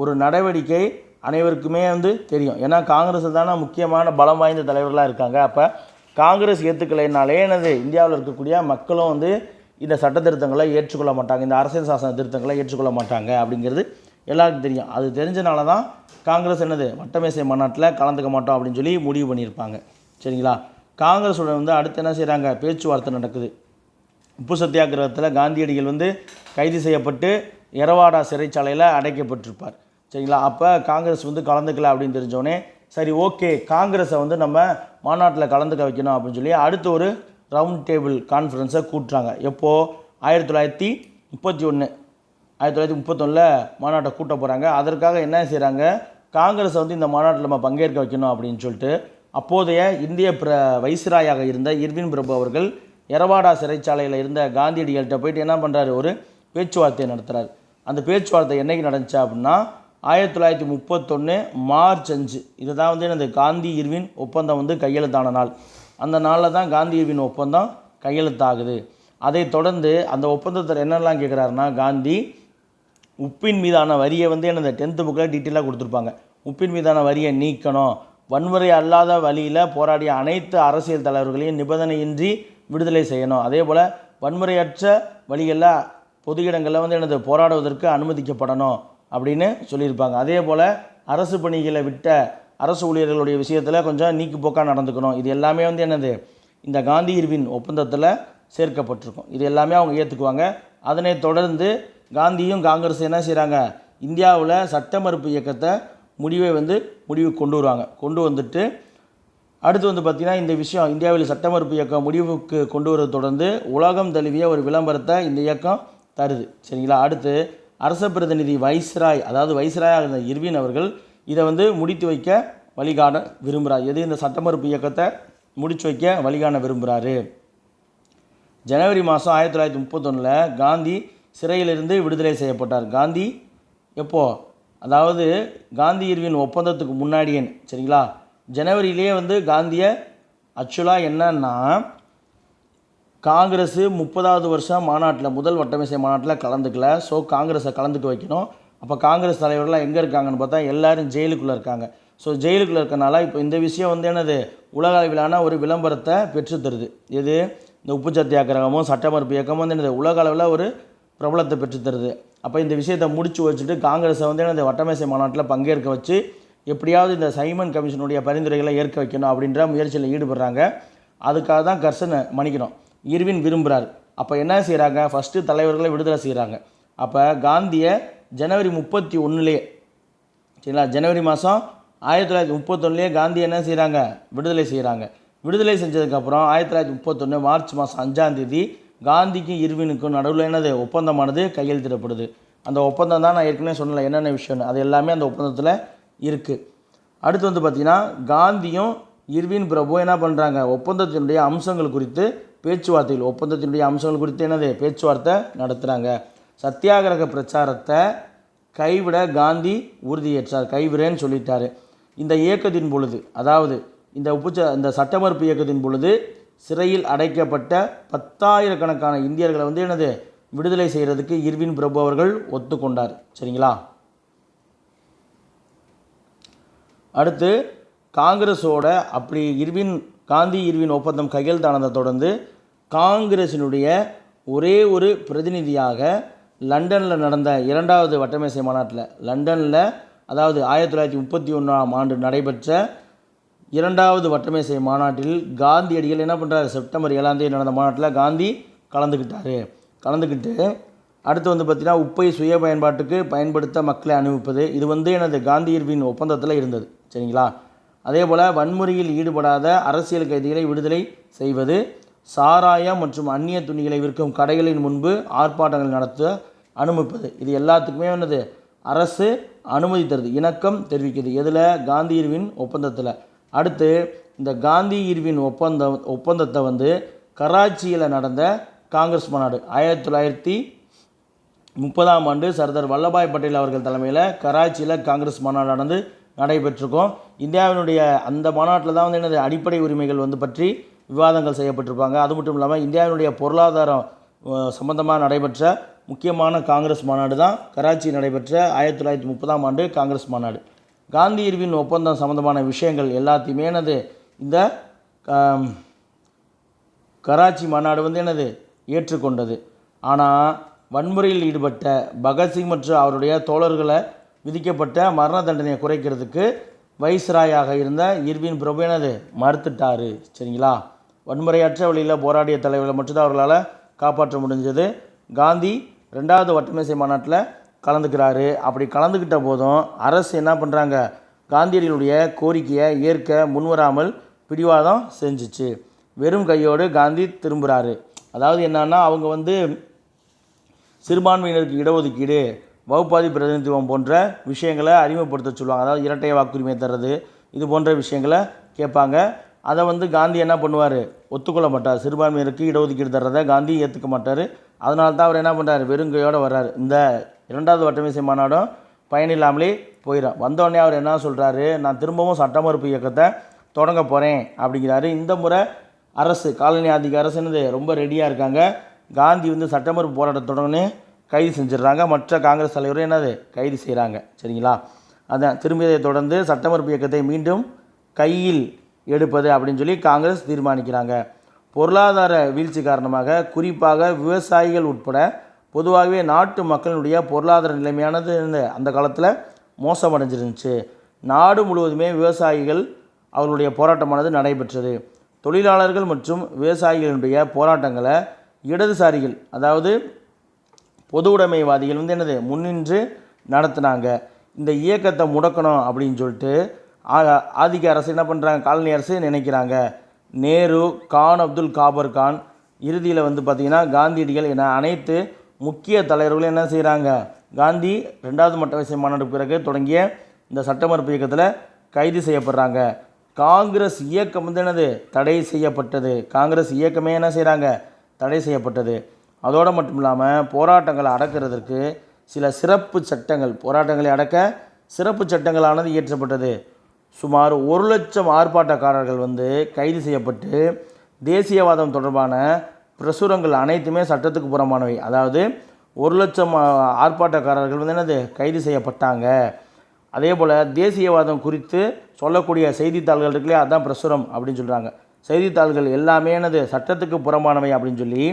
ஒரு நடவடிக்கை அனைவருக்குமே வந்து தெரியும். ஏன்னா காங்கிரஸ் தானே முக்கியமான பலம் வாய்ந்த தலைவர்களாக இருக்காங்க. அப்போ காங்கிரஸ் ஏற்றுக்கலைனாலே என்னது இந்தியாவில் இருக்கக்கூடிய மக்களும் வந்து இந்த சட்ட திருத்தங்களை ஏற்றுக்கொள்ள மாட்டாங்க, இந்த அரசியல் சாசன திருத்தங்களை ஏற்றுக்கொள்ள மாட்டாங்க அப்படிங்கிறது எல்லாருக்கும் தெரியும். அது தெரிஞ்சனால தான் காங்கிரஸ் என்னது வட்டமேசை மாநாட்டில் கலந்துக்க மாட்டோம் அப்படின்னு சொல்லி முடிவு பண்ணியிருப்பாங்க. சரிங்களா, காங்கிரஸோட வந்து அடுத்து என்ன செய்கிறாங்க, பேச்சுவார்த்தை நடக்குது. உப்பு சத்தியாகிரகத்தில் காந்தியடிகள் வந்து கைது செய்யப்பட்டு எரவாடா சிறைச்சாலையில் அடைக்கப்பட்டிருப்பார். சரிங்களா? அப்போ காங்கிரஸ் வந்து கலந்துக்கல அப்படின்னு தெரிஞ்சோடனே சரி ஓகே காங்கிரஸை வந்து நம்ம மாநாட்டில் கலந்துக்க வைக்கணும் அப்படின்னு சொல்லி அடுத்து ஒரு ரவுண்ட் டேபிள் கான்ஃபரன்ஸை கூட்டுறாங்க. எப்போது 1931 1931 மாநாட்டை கூட்ட போகிறாங்க. அதற்காக என்ன செய்கிறாங்க, காங்கிரஸை வந்து இந்த மாநாட்டில் நம்ம பங்கேற்க வைக்கணும் அப்படின்னு சொல்லிட்டு அப்போதைய இந்திய வைஸ்ராயாக இருந்த இர்வின் பிரபு அவர்கள் எரவாடா சிறைச்சாலையில் இருந்த காந்தியடிகள்கிட்ட போயிட்டு என்ன பண்ணுறாரு, ஒரு பேச்சுவார்த்தையை நடத்துகிறார். அந்த பேச்சுவார்த்தை என்றைக்கு நடந்துச்சா அப்படின்னா 1931 மார்ச் 5. இதுதான் வந்து இந்த காந்தி இர்வின் ஒப்பந்தம் வந்து கையெழுத்தான நாள். அந்த நாளில் தான் காந்தி இர்வின் ஒப்பந்தம் கையெழுத்தாகுது. அதை தொடர்ந்து அந்த ஒப்பந்தத்தில் என்னெல்லாம் கேட்குறாருன்னா, காந்தி உப்பின் மீதான வரியை வந்து என்ன 10th புக்கில் டீட்டெயிலாக கொடுத்துருப்பாங்க. உப்பின் மீதான வரியை நீக்கணும், வன்முறை அல்லாத வழியில் போராடிய அனைத்து அரசியல் தலைவர்களையும் நிபந்தனையின்றி விடுதலை செய்யணும், அதே போல் வன்முறையற்ற வழிகளில் பொது இடங்களில் வந்து எனது போராடுவதற்கு அனுமதிக்கப்படணும் அப்படின்னு சொல்லியிருப்பாங்க. அதே போல் அரசு பணிகளை விட்ட அரசு ஊழியர்களுடைய விஷயத்தில் கொஞ்சம் நீக்கு போக்காக நடந்துக்கணும். இது எல்லாமே வந்து என்னது இந்த காந்தி இர்வின் ஒப்பந்தத்தில் சேர்க்கப்பட்டிருக்கும். இது எல்லாமே அவங்க ஏற்றுக்குவாங்க. அதனை தொடர்ந்து காந்தியும் காங்கிரஸ் என்ன செய்கிறாங்க, இந்தியாவில் சட்ட மறுப்பு இயக்கத்தை முடிவு கொண்டு வருவாங்க. கொண்டு வந்துட்டு அடுத்து வந்து பார்த்திங்கன்னா இந்த விஷயம் இந்தியாவில் சட்ட மறுப்பு இயக்கம் முடிவுக்கு கொண்டு வரதை தொடர்ந்து உலகம் தழுவிய ஒரு விளம்பரத்தை இந்த இயக்கம் தருது. சரிங்களா? அடுத்து அரச பிரதிநிதி வைஸ்ராய், அதாவது வைஸ்ராயாக இருந்த இர்வின் அவர்கள் இதை வந்து முடித்து வைக்க வழிகாண விரும்புகிறார். எது இந்த சட்ட மறுப்பு இயக்கத்தை முடிச்சு வைக்க வழிகாண விரும்புகிறாரு. ஜனவரி மாதம் 1931 காந்தி சிறையிலிருந்து விடுதலை செய்யப்பட்டார். காந்தி எப்போது, அதாவது காந்தி இர்வின் ஒப்பந்தத்துக்கு முன்னாடியே, சரிங்களா, ஜனவரியிலே வந்து காந்தியை ஆக்சுவலாக என்னன்னா காங்கிரஸ் 30வது வருஷம் மாநாட்டில் முதல் வட்டமேசை மாநாட்டில் கலந்துக்கல. ஸோ காங்கிரஸை கலந்துக்க வைக்கணும். அப்போ காங்கிரஸ் தலைவர்கள்லாம் எங்கே இருக்காங்கன்னு பார்த்தா எல்லோரும் ஜெயிலுக்குள்ளே இருக்காங்க. ஸோ ஜெயிலுக்குள்ளே இருக்கனால இப்போ இந்த விஷயம் வந்து என்னது உலக அளவிலான ஒரு விளம்பரத்தை பெற்றுத்தருது. எது இந்த உப்பு சத்தியாகிரகமும் சட்ட மறுப்பு இயக்கமும் வந்து என்னது உலக அளவில் ஒரு பிரபலத்தை பெற்றுத்தருது. அப்போ இந்த விஷயத்தை முடிச்சு வச்சுட்டு காங்கிரஸை வந்து என்னது வட்டமேசை மாநாட்டில் பங்கேற்க வச்சு எப்படியாவது இந்த சைமன் கமிஷனுடைய பரிந்துரைகளை ஏற்க வைக்கணும் அப்படின்ற முயற்சியில் ஈடுபடுறாங்க. அதுக்காக தான் கர்சனை மன்னிக்கணும் இர்வின் விரும்புகிறார். அப்போ என்ன செய்கிறாங்க, ஃபஸ்ட்டு தலைவர்களை விடுதலை செய்கிறாங்க. அப்போ காந்தியை ஜனவரி 31 சரிங்களா, ஜனவரி மாதம் 1931 காந்தி என்ன செய்கிறாங்க, விடுதலை செய்கிறாங்க. விடுதலை செஞ்சதுக்கப்புறம் 1931 மார்ச் மாதம் 5ஆம் தேதி காந்திக்கும் இர்வினுக்கும் நடுவில் என்னது ஒப்பந்தமானது கையெழுத்திடப்படுது. அந்த ஒப்பந்தம் தான் நான் ஏற்கனவே சொன்னல என்னென்ன விஷயம்னு, அது எல்லாமே அந்த ஒப்பந்தத்தில் இருக்குது. அடுத்து வந்து பார்த்திங்கன்னா காந்தியும் இர்வின் பிரபு என்ன பண்ணுறாங்க, ஒப்பந்தத்தினுடைய அம்சங்கள் குறித்து ஒப்பந்தத்தினுடைய அம்சங்கள் குறித்து என்னது பேச்சுவார்த்தை நடத்துகிறாங்க. சத்தியாகிரக பிரச்சாரத்தை கைவிட காந்தி உறுதியேற்றார், கைவிடேன்னு சொல்லிட்டார். இந்த இயக்கத்தின் பொழுது, அதாவது இந்த சட்ட மறுப்பு இயக்கத்தின் பொழுது சிறையில் அடைக்கப்பட்ட 10,000 இந்தியர்களை வந்து என்னது விடுதலை செய்கிறதுக்கு இர்வின் பிரபு அவர்கள் ஒத்துக்கொண்டார். சரிங்களா? அடுத்து காங்கிரஸோட அப்படி காந்தி இர்வின் ஒப்பந்தம் கையெழுத்தானதை தொடர்ந்து காங்கிரஸினுடைய ஒரே ஒரு பிரதிநிதியாக லண்டனில் நடந்த 2வது வட்டமேசை மாநாட்டில் லண்டனில், அதாவது 1931ஆம் ஆண்டு நடைபெற்ற 2வது வட்டமேசை மாநாட்டில் காந்தியடிகள் என்ன பண்ணுறாரு, செப்டம்பர் 7ஆம் தேதி நடந்த மாநாட்டில் காந்தி கலந்துக்கிட்டு அடுத்து வந்து பார்த்திங்கன்னா உப்பை சுய பயன்பாட்டுக்கு பயன்படுத்த மக்களை அனுமதிப்பது, இது வந்து எனது காந்தி இர்வின் ஒப்பந்தத்தில் இருந்தது. சரிங்களா? அதே போல் வன்முறையில் ஈடுபடாத அரசியல் கைதிகளை விடுதலை செய்வது, சாராயம் மற்றும் அந்நிய துணிகளை விற்கும் கடைகளின் முன்பு ஆர்ப்பாட்டங்கள் நடத்த அனுமதிப்பது, இது எல்லாத்துக்குமே என்னது அரசு அனுமதி தருது, இணக்கம் தெரிவிக்குது. எதில், காந்தி இர்வின் ஒப்பந்தத்தில். அடுத்து இந்த காந்தி இர்வின் ஒப்பந்தத்தை வந்து கராச்சியில் நடந்த காங்கிரஸ் மாநாடு 1930ஆம் ஆண்டு சர்தார் வல்லபாய் பட்டேல் அவர்கள் தலைமையில் கராச்சியில் காங்கிரஸ் மாநாடு நடைபெற்றிருக்கும். இந்தியாவினுடைய அந்த மாநாட்டில் தான் வந்து என்னது அடிப்படை உரிமைகள் வந்து பற்றி விவாதங்கள் செய்யப்பட்டிருப்பாங்க. அது மட்டும் இல்லாமல் இந்தியாவினுடைய பொருளாதாரம் சம்பந்தமாக நடைபெற்ற முக்கியமான காங்கிரஸ் மாநாடு தான் கராச்சியில் நடைபெற்ற 1930ஆம் ஆண்டு காங்கிரஸ் மாநாடு. காந்தி இர்வின் ஒப்பந்தம் சம்பந்தமான விஷயங்கள் எல்லாத்தையுமே என்னது இந்த கராச்சி மாநாடு வந்து என்னது ஏற்றுக்கொண்டது. ஆனால் வன்முறையில் ஈடுபட்ட பகத்சிங் மற்றும் அவருடைய தோழர்களை விதிக்கப்பட்ட மரண தண்டனையை குறைக்கிறதுக்கு வைஸ்ராயாக இருந்த இர்வின் பிரபு என்னது மறுத்துட்டார். சரிங்களா? வன்முறையற்ற வழியில் போராடிய தலைவர்களை மட்டும்தான் அவர்களால் காப்பாற்ற முடிஞ்சது. காந்தி 2வது வட்டமேசை மாநாட்டில் கலந்துக்கிறாரு. அப்படி கலந்துக்கிட்ட போதும் அரசு என்ன பண்ணுறாங்க, காந்தியடிகளுடைய கோரிக்கையை ஏற்க முன்வராமல் பிடிவாதம் செஞ்சிச்சு. வெறும் கையோடு காந்தி திரும்புகிறாரு. அதாவது என்னன்னா, அவங்க சிறுபான்மையினருக்கு இடஒதுக்கீடு, வகுப்பாதி பிரதிநிதித்துவம் போன்ற விஷயங்களை அறிமுகப்படுத்த சொல்லுவாங்க. அதாவது இரட்டை வாக்குரிமை தர்றது, இது போன்ற விஷயங்களை கேட்பாங்க. அதை காந்தி என்ன பண்ணுவார், ஒத்துக்கொள்ள மாட்டார். சிறுபான்மையினருக்கு இடஒதுக்கீடு தர்றதை காந்தி ஏற்றுக்க மாட்டார். அதனால தான் அவர் என்ன பண்ணுறாரு, வெறுங்கையோடு வர்றாரு. இந்த 2வது வட்டமேசை மாநாடும் பயனில்லாமலே போயிடும். வந்தோடனே அவர் என்ன சொல்கிறாரு, நான் திரும்பவும் சட்ட மறுப்பு இயக்கத்தை தொடங்க போகிறேன் அப்படிங்கிறாரு. இந்த முறை அரசு, காலனி ஆதிக்க அரசு என்னது ரொம்ப ரெடியாக இருக்காங்க. காந்தி சட்ட மறுப்பு போராட்டத்தை தொடங்கனே கைது செஞ்சிடுறாங்க. மற்ற காங்கிரஸ் தலைவரும் என்னது கைது செய்கிறாங்க. சரிங்களா, அதான் திரும்பியதை தொடர்ந்து சட்ட மறுப்பு இயக்கத்தை மீண்டும் கையில் எடுப்பது அப்படின்னு சொல்லி காங்கிரஸ் தீர்மானிக்கிறாங்க. பொருளாதார வீழ்ச்சி காரணமாக குறிப்பாக விவசாயிகள் உட்பட பொதுவாகவே நாட்டு மக்களுடைய பொருளாதார நிலைமையானது அந்த காலத்தில் மோசமடைஞ்சிருந்துச்சு. நாடு முழுவதுமே விவசாயிகள் அவர்களுடைய போராட்டமானது நடைபெற்றது. தொழிலாளர்கள் மற்றும் விவசாயிகளுடைய போராட்டங்களை இடதுசாரிகள், அதாவது பொது உடைமைவாதிகள் முன்னின்று நடத்தினாங்க. இந்த இயக்கத்தை முடக்கணும் அப்படின்னு சொல்லிட்டு ஆதிக்க அரசு என்ன பண்ணுறாங்க, காலனி அரசு நினைக்கிறாங்க. நேரு, கான், அப்துல் காபர் கான், இறுதியில் பார்த்திங்கன்னா காந்தியடிகள் என அனைத்து முக்கிய தலைவர்களும் என்ன செய்கிறாங்க, காந்தி 2வது வட்டமேசை மாநாட்டுக்கு பிறகு தொடங்கிய இந்த சட்ட மறுப்பு இயக்கத்தில் கைது செய்யப்படுறாங்க. காங்கிரஸ் இயக்கம் தடை செய்யப்பட்டது. காங்கிரஸ் இயக்கமே என்ன செய்கிறாங்க, தடை செய்யப்பட்டது. அதோடு மட்டும் இல்லாமல் போராட்டங்களை அடக்கிறதுக்கு சில சிறப்பு சட்டங்கள், போராட்டங்களை அடக்க சிறப்பு சட்டங்களானது இயற்றப்பட்டது. சுமார் 1,00,000 ஆர்ப்பாட்டக்காரர்கள் கைது செய்யப்பட்டு தேசியவாதம் தொடர்பான பிரசுரங்கள் அனைத்துமே சட்டத்துக்கு புறம்பானவை. அதாவது 1,00,000 ஆர்ப்பாட்டக்காரர்கள் கைது செய்யப்பட்டாங்க. அதே போல் தேசியவாதம் குறித்து சொல்லக்கூடிய செய்தித்தாள்கள் இருக்குல்லையா, அதுதான் பிரசுரம் அப்படின்னு சொல்கிறாங்க. செய்தித்தாள்கள் எல்லாமே சட்டத்துக்கு புறம்பானவை அப்படின்னு சொல்லி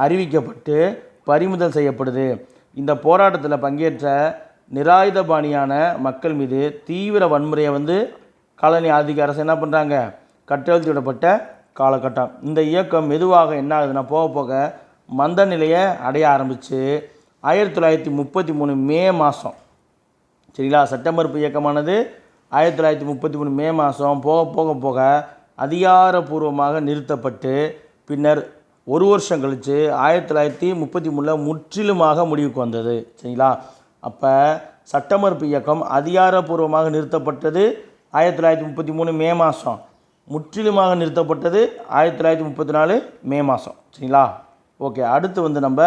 அறிவிக்கப்பட்டு பறிமுதல் செய்யப்படுது. இந்த போராட்டத்தில் பங்கேற்ற நிராயுதபாணியான மக்கள் மீது தீவிர வன்முறையை காலனி ஆதிக்க அரசு என்ன பண்ணுறாங்க, கட்டெழுத்து விடப்பட்ட காலகட்டம். இந்த இயக்கம் மெதுவாக என்ன ஆகுதுன்னா, போக போக மந்த நிலையை அடைய ஆரம்பித்து 1933 மே மாதம், சரிங்களா, சட்ட மறுப்பு இயக்கமானது 1933 மே மாதம் போக போக போக அதிகாரப்பூர்வமாக நிறுத்தப்பட்டு பின்னர் 1 வருஷம் கழித்து 1933 முற்றிலுமாக முடிவுக்கு வந்தது. சரிங்களா, அப்போ சட்ட மறுப்பு இயக்கம் அதிகாரப்பூர்வமாக நிறுத்தப்பட்டது 1933 மே மாதம், முற்றிலுமாக நிறுத்தப்பட்டது 1934 மே மாதம். சரிங்களா, ஓகே. அடுத்து நம்ம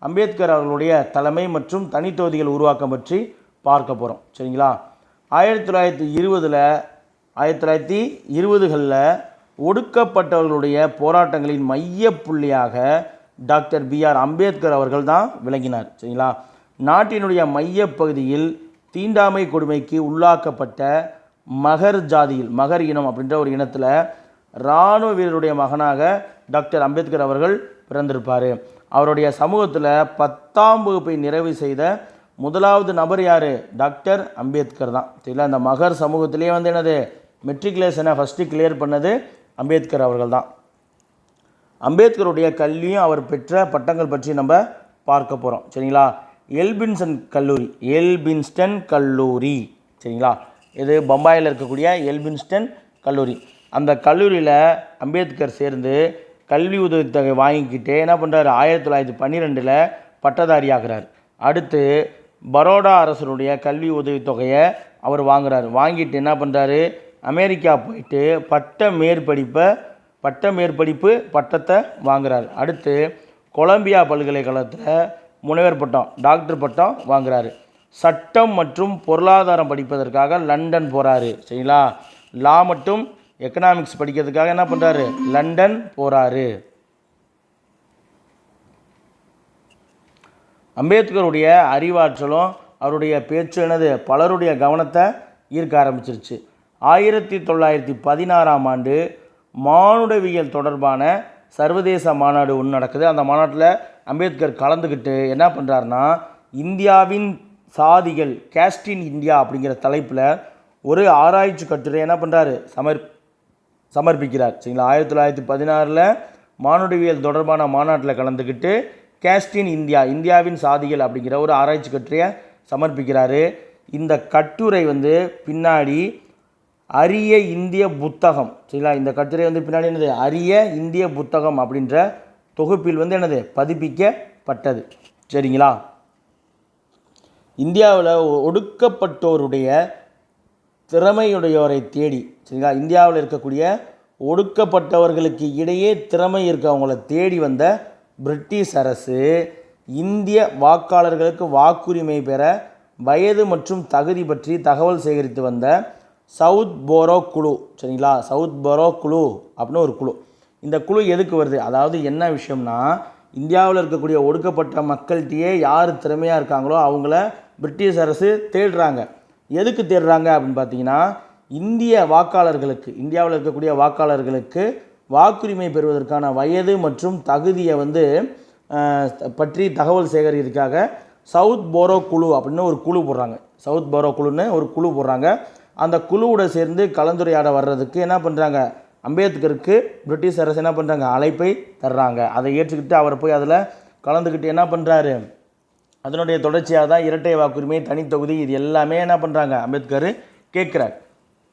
அம்பேத்கர் அவர்களுடைய தலைமை மற்றும் தனித்தொகுதிகள் உருவாக்கம் பற்றி பார்க்க போகிறோம். சரிங்களா, 1920களில் ஒடுக்கப்பட்டவர்களுடைய போராட்டங்களின் மைய புள்ளியாக டாக்டர் B.R. அம்பேத்கர் அவர்கள் தான் விளங்கினார். சரிங்களா, நாட்டினுடைய மையப்பகுதியில் தீண்டாமை கொடுமைக்கு உள்ளாக்கப்பட்ட மகர் ஜாதியில், மகர் இனம் அப்படின்ற ஒரு இனத்தில் இராணுவ வீரருடைய மகனாக டாக்டர் அம்பேத்கர் அவர்கள் பிறந்திருப்பார். அவருடைய சமூகத்தில் 10ஆம் வகுப்பை நிறைவு செய்த முதலாவது நபர் யார், டாக்டர் அம்பேத்கர் தான். சரிங்களா, இந்த மகர் சமூகத்திலேயே என்னது மெட்ரிகுலேஷனை ஃபஸ்ட்டு கிளியர் பண்ணது அம்பேத்கர் அவர்கள் தான். அம்பேத்கருடைய கல்வியும் அவர் பெற்ற பட்டங்கள் பற்றி நம்ம பார்க்க போகிறோம். சரிங்களா, எல்பின்ஸ்டன் கல்லூரி, சரிங்களா, இது பம்பாயில் இருக்கக்கூடிய எல்பின்ஸ்டன் கல்லூரி. அந்த கல்லூரியில் அம்பேத்கர் சேர்ந்து கல்வி உதவித்தொகை வாங்கிக்கிட்டே என்ன பண்ணுறாரு, 1912 பட்டதாரி ஆகிறார். அடுத்து பரோடா அரசனுடைய கல்வி உதவித்தொகையை அவர் வாங்குறாரு. வாங்கிட்டு என்ன பண்ணுறாரு, அமெரிக்கா போயிட்டு பட்ட மேற்படிப்பு பட்டத்தை வாங்குறாரு. அடுத்து கொலம்பியா பல்கலைக்கழகத்தில் முனைவர் பட்டம், டாக்டர் பட்டம் வாங்குறாரு. சட்டம் மற்றும் பொருளாதாரம் படிப்பதற்காக லண்டன் போகிறாரு. சரிங்களா, லா மற்றும் எக்கனாமிக்ஸ் படிக்கிறதுக்காக என்ன பண்ணுறாரு, லண்டன் போகிறாரு. அம்பேத்கருடைய அறிவாற்றலும் அவருடைய பேச்சு பலருடைய கவனத்தை ஈர்க்க ஆரம்பிச்சிருச்சு. 1916ஆம் ஆண்டு மானுடவியல் தொடர்பான சர்வதேச மாநாடு ஒன்று நடக்குது. அந்த மாநாட்டில் அம்பேத்கர் கலந்துக்கிட்டு என்ன பண்ணுறாருன்னா, இந்தியாவின் சாதிகள், கேஸ்ட் இன் இந்தியா அப்படிங்கிற தலைப்பில் ஒரு ஆராய்ச்சி கட்டுரை என்ன பண்ணுறாரு, சமர்ப்பிக்கிறார். சரிங்களா, 1916 மானுடவியல் தொடர்பான மாநாட்டில் கலந்துக்கிட்டு கேஸ்ட் இன் இந்தியா, இந்தியாவின் சாதிகள் அப்படிங்கிற ஒரு ஆராய்ச்சி கட்டுரையை சமர்ப்பிக்கிறாரு. இந்த கட்டுரை வந்து பின்னாடி அரிய இந்திய புத்தகம், சரிங்களா, இந்த கட்டுரை வந்து பின்னாடி என்னது, அரிய இந்திய புத்தகம் அப்படின்ற தொகுப்பில் வந்து என்னது பதிப்பிக்கப்பட்டது. சரிங்களா. இந்தியாவில் ஒடுக்கப்பட்டோருடைய திறமையுடையோரை தேடி, சரிங்களா, இந்தியாவில் இருக்கக்கூடிய ஒடுக்கப்பட்டவர்களுக்கு இடையே திறமை இருக்கவங்களை தேடி வந்த பிரிட்டிஷ் அரசு இந்திய வாக்காளர்களுக்கு வாக்குரிமை பெற வயது மற்றும் தகுதி பற்றி தகவல் சேகரித்து வந்த சவுத் போரோ குழு, சரிங்களா, சவுத் போரோ குழு அப்படின்னு ஒரு குழு. இந்த குழு எதுக்கு வருது, அதாவது என்ன விஷயம்னா, இந்தியாவில் இருக்கக்கூடிய ஒடுக்கப்பட்ட மக்கள்கிட்டயே யார் திறமையாக இருக்காங்களோ அவங்கள பிரிட்டிஷ் அரசு தேடுறாங்க. எதுக்கு தேடுறாங்க அப்படின்னு பார்த்தீங்கன்னா, இந்திய வாக்காளர்களுக்கு, இந்தியாவில் இருக்கக்கூடிய வாக்காளர்களுக்கு வாக்குரிமை பெறுவதற்கான வயது மற்றும் தகுதியை வந்து பற்றி தகவல் சேகரிக்கிறதுக்காக சவுத் போரோ குழு அப்படின்னு ஒரு குழு போடுறாங்க. சவுத் போரோ குழுன்னு ஒரு குழு போடுறாங்க. அந்த குழுவோட சேர்ந்து கலந்துரையாட வர்றதுக்கு என்ன பண்ணுறாங்க, அம்பேத்கருக்கு பிரிட்டிஷ் அரசு என்ன பண்ணுறாங்க, அழைப்பை தர்றாங்க. அதை ஏற்றுக்கிட்டு அவர் போய் அதில் கலந்துக்கிட்டு என்ன பண்ணுறாரு, அதனுடைய தொடர்ச்சியாக தான் இரட்டை வாக்குரிமை, தனித்தொகுதி, இது எல்லாமே என்ன பண்ணுறாங்க, அம்பேத்கர் கேட்குறார்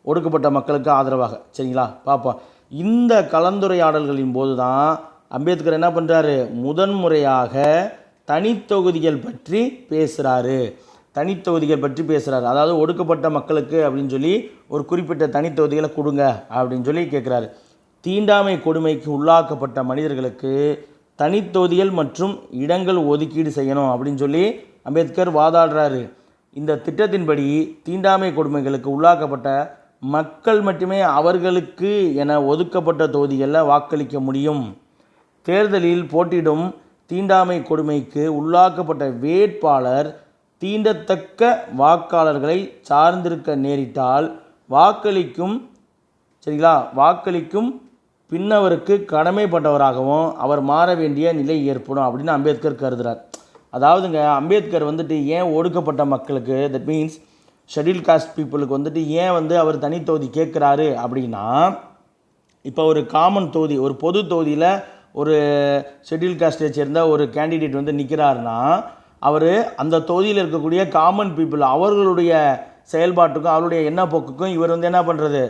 ஒடுக்கப்பட்ட மக்களுக்கு ஆதரவாக. சரிங்களா, பார்ப்போம். இந்த கலந்துரையாடல்களின் போது தான் அம்பேத்கர் என்ன பண்ணுறாரு, முதன்முறையாக தனித்தொகுதிகள் பற்றி பேசுகிறாரு. தனித்தொகுதிகள் பற்றி பேசுகிறாரு. அதாவது ஒடுக்கப்பட்ட மக்களுக்கு அப்படின்னு சொல்லி ஒரு குறிப்பிட்ட தனித்தொகுதிகளை கொடுங்க அப்படின்னு சொல்லி கேட்குறாரு. தீண்டாமை கொடுமைக்கு உள்ளாக்கப்பட்ட மனிதர்களுக்கு தனித்தொகுதிகள் மற்றும் இடங்கள் ஒதுக்கீடு செய்யணும் அப்படின்னு சொல்லி அம்பேத்கர் வாதாடுறாரு. இந்த திட்டத்தின்படி தீண்டாமை கொடுமைகளுக்கு உள்ளாக்கப்பட்ட மக்கள் மட்டுமே அவர்களுக்கு என ஒதுக்கப்பட்ட தொகுதிகளில் வாக்களிக்க முடியும். தேர்தலில் போட்டியிடும் தீண்டாமை கொடுமைக்கு உள்ளாக்கப்பட்ட வேட்பாளர் தீண்டத்தக்க வாக்காளர்களை சார்ந்திருக்க நேரிட்டால் வாக்களிக்கும், சரிங்களா, வாக்களிக்கும் பின்னவருக்கு கடமைப்பட்டவராகவும் அவர் மாற வேண்டிய நிலை ஏற்படும் அப்படின்னு அம்பேத்கர் கருதுகிறார். அதாவதுங்க, அம்பேத்கர் வந்துட்டு ஏன் ஒடுக்கப்பட்ட மக்களுக்கு, தட் மீன்ஸ் ஷெட்யூல் காஸ்ட் பீப்புளுக்கு வந்துட்டு ஏன் வந்து அவர் தனித்தொகுதி கேட்குறாரு அப்படின்னா, இப்போ ஒரு காமன் தொகுதி, ஒரு பொது தொகுதியில் ஒரு ஷெட்யூல் காஸ்ட்டை சேர்ந்த ஒரு கேண்டிடேட் வந்து நிற்கிறாருன்னா, அவர் அந்த தொகுதியில் இருக்கக்கூடிய காமன் பீப்புள் அவர்களுடைய செயல்பாட்டுக்கும் அவருடைய எண்ணப்போக்குக்கும் இவர் வந்து என்ன பண்ணுறது,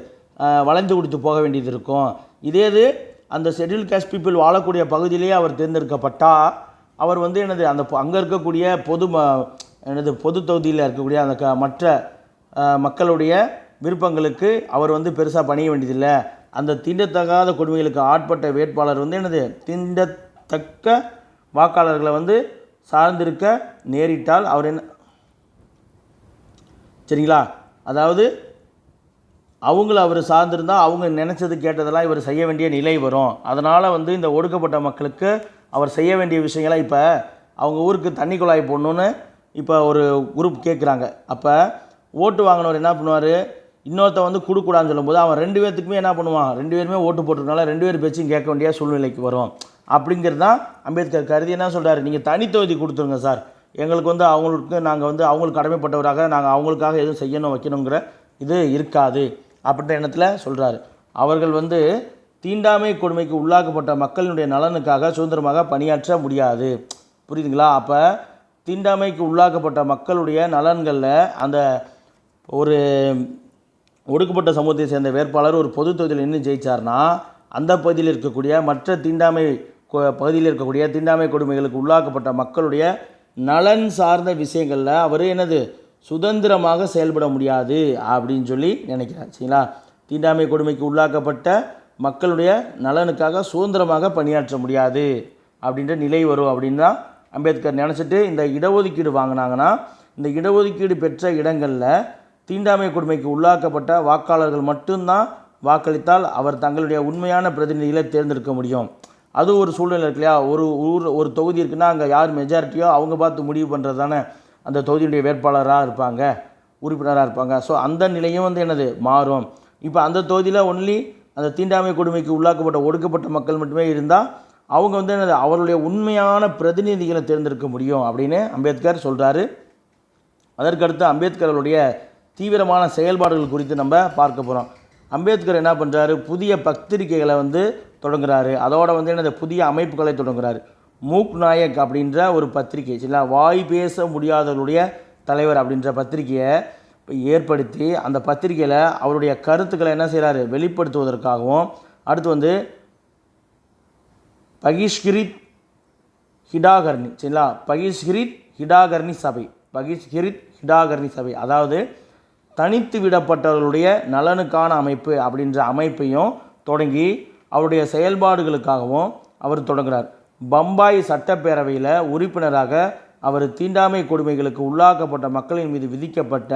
வளைந்து கொடுத்து போக வேண்டியது இருக்கும். இதே அந்த ஷெட்யூல் காஸ்ட் பீப்புள் வாழக்கூடிய பகுதியிலேயே அவர் தேர்ந்தெடுக்கப்பட்டால் அவர் வந்து என்னது, அந்த அங்கே இருக்கக்கூடிய பொது தொகுதியில் இருக்கக்கூடிய அந்த மற்ற மக்களுடைய விருப்பங்களுக்கு அவர் வந்து பெருசாக பணிய வேண்டியதில்லை. அந்த தீண்டத்தகாத கொடுமைகளுக்கு ஆட்பட்ட வேட்பாளர் வந்து என்னது, தீண்டத்தக்க வாக்காளர்களை வந்து சார்ந்திருக்க நேரிட்டால் அவர் என்ன, சரிங்களா, அதாவது அவங்கள அவர் சார்ந்திருந்தால் அவங்க நினச்சது கேட்டதெல்லாம் இவர் செய்ய வேண்டிய நிலை வரும். அதனால் வந்து இந்த ஒடுக்கப்பட்ட மக்களுக்கு அவர் செய்ய வேண்டிய விஷயங்களை, இப்போ அவங்க ஊருக்கு தண்ணி குழாய் போடணுன்னு இப்போ ஒரு குரூப் கேட்குறாங்க. அப்போ ஓட்டு வாங்கினவர் என்ன பண்ணுவார், இன்னொருத்த வந்து கொடுக்கூடாதுன்னு சொல்லும்போது அவன் 2 பேர்த்துக்குமே என்ன பண்ணுவான், 2 பேருமே ஓட்டு போட்டிருக்கனால 2 பேர் பேச்சும் கேட்க வேண்டிய சூழ்நிலைக்கு வரும். அப்படிங்கிறது தான் அம்பேத்கர் கருதி என்ன சொல்கிறார், நீங்கள் தனித்தொகுதி கொடுத்துருங்க சார், எங்களுக்கு வந்து அவங்களுக்கு கடமைப்பட்டவராக நாங்கள் அவங்களுக்காக எதுவும் செய்யணும் வைக்கணுங்கிற இது இருக்காது அப்படின்ற எண்ணத்தில் சொல்கிறாரு. அவர்கள் வந்து தீண்டாமை கொடுமைக்கு உள்ளாக்கப்பட்ட மக்களினுடைய நலனுக்காக சுதந்திரமாக பணியாற்ற முடியாது. புரியுதுங்களா. அப்போ தீண்டாமைக்கு உள்ளாக்கப்பட்ட மக்களுடைய நலன்களில் அந்த ஒரு ஒடுக்கப்பட்ட சமூகத்தை சேர்ந்த வேட்பாளர் ஒரு பொது தொகுதியில் நின்று ஜெயிச்சார்னா, அந்த பகுதியில் இருக்கக்கூடிய மற்ற பகுதியில் இருக்கக்கூடிய தீண்டாமை கொடுமைகளுக்கு உள்ளாக்கப்பட்ட மக்களுடைய நலன் சார்ந்த விஷயங்களில் அவர் என்னது சுதந்திரமாக செயல்பட முடியாது அப்படின்னு சொல்லி நினைக்கிறார். சரிங்களா. தீண்டாமை கொடுமைக்கு உள்ளாக்கப்பட்ட மக்களுடைய நலனுக்காக சுதந்திரமாக பணியாற்ற முடியாது அப்படின்ற நிலை வரும் அப்படின்னு தான் அம்பேத்கர் நினச்சிட்டு இந்த இடஒதுக்கீடு வாங்கினாங்கன்னா, இந்த இடஒதுக்கீடு பெற்ற இடங்களில் தீண்டாமை கொடுமைக்கு உள்ளாக்கப்பட்ட வாக்காளர்கள் மட்டும்தான் வாக்களித்தால் அவர் தங்களுடைய உண்மையான பிரதிநிதிகளை தேர்ந்தெடுக்க முடியும். அது ஒரு சூழ்நிலை இருக்கு இல்லையா. ஒரு தொகுதி இருக்குன்னா அங்கே யார் மெஜாரிட்டியோ அவங்க பார்த்து முடிவு பண்ணுறது தானே அந்த தொகுதியுடைய வேட்பாளராக இருப்பாங்க, உறுப்பினராக இருப்பாங்க. ஸோ அந்த நிலையும் வந்து என்னது மாறும். இப்போ அந்த தொகுதியில் ஒன்லி அந்த தீண்டாமை கொடுமைக்கு உள்ளாக்கப்பட்ட ஒடுக்கப்பட்ட மக்கள் மட்டுமே இருந்தால் அவங்க வந்து என்னது அவருடைய உண்மையான பிரதிநிதிகளை தேர்ந்தெடுக்க முடியும் அப்படின்னு அம்பேத்கர் சொல்கிறாரு. அதற்கடுத்து அம்பேத்கர்களுடைய தீவிரமான செயல்பாடுகள் குறித்து நம்ம பார்க்க போகிறோம். அம்பேத்கர் என்ன பண்ணுறாரு, புதிய பத்திரிகைகளை வந்து தொடங்குறாரு. அதோட வந்து என்னது புதிய அமைப்புகளை தொடங்குறாரு. மூக் நாயக் அப்படின்ற ஒரு பத்திரிகை, சரிங்களா, வாய் பேச முடியாதவர்களுடைய தலைவர் அப்படின்ற பத்திரிகையை ஏற்படுத்தி அந்த பத்திரிகையில் அவருடைய கருத்துக்களை என்ன செய்கிறாரு, வெளிப்படுத்துவதற்காகவும், அடுத்து வந்து பகிஷ்கிரித் ஹிடாகர்னி, சரிங்களா, பகிஷ்கிரித் ஹிடாகர்னி சபை, அதாவது தனித்து விடப்பட்டவர்களுடைய நலனுக்கான அமைப்பு அப்படின்ற அமைப்பையும் தொடங்கி அவருடைய செயல்பாடுகளுக்காகவும் அவர் தொடங்குகிறார். பம்பாய் சட்டப்பேரவையில் உறுப்பினராக அவர் தீண்டாமை கொடுமைகளுக்கு உள்ளாக்கப்பட்ட மக்களின் மீது விதிக்கப்பட்ட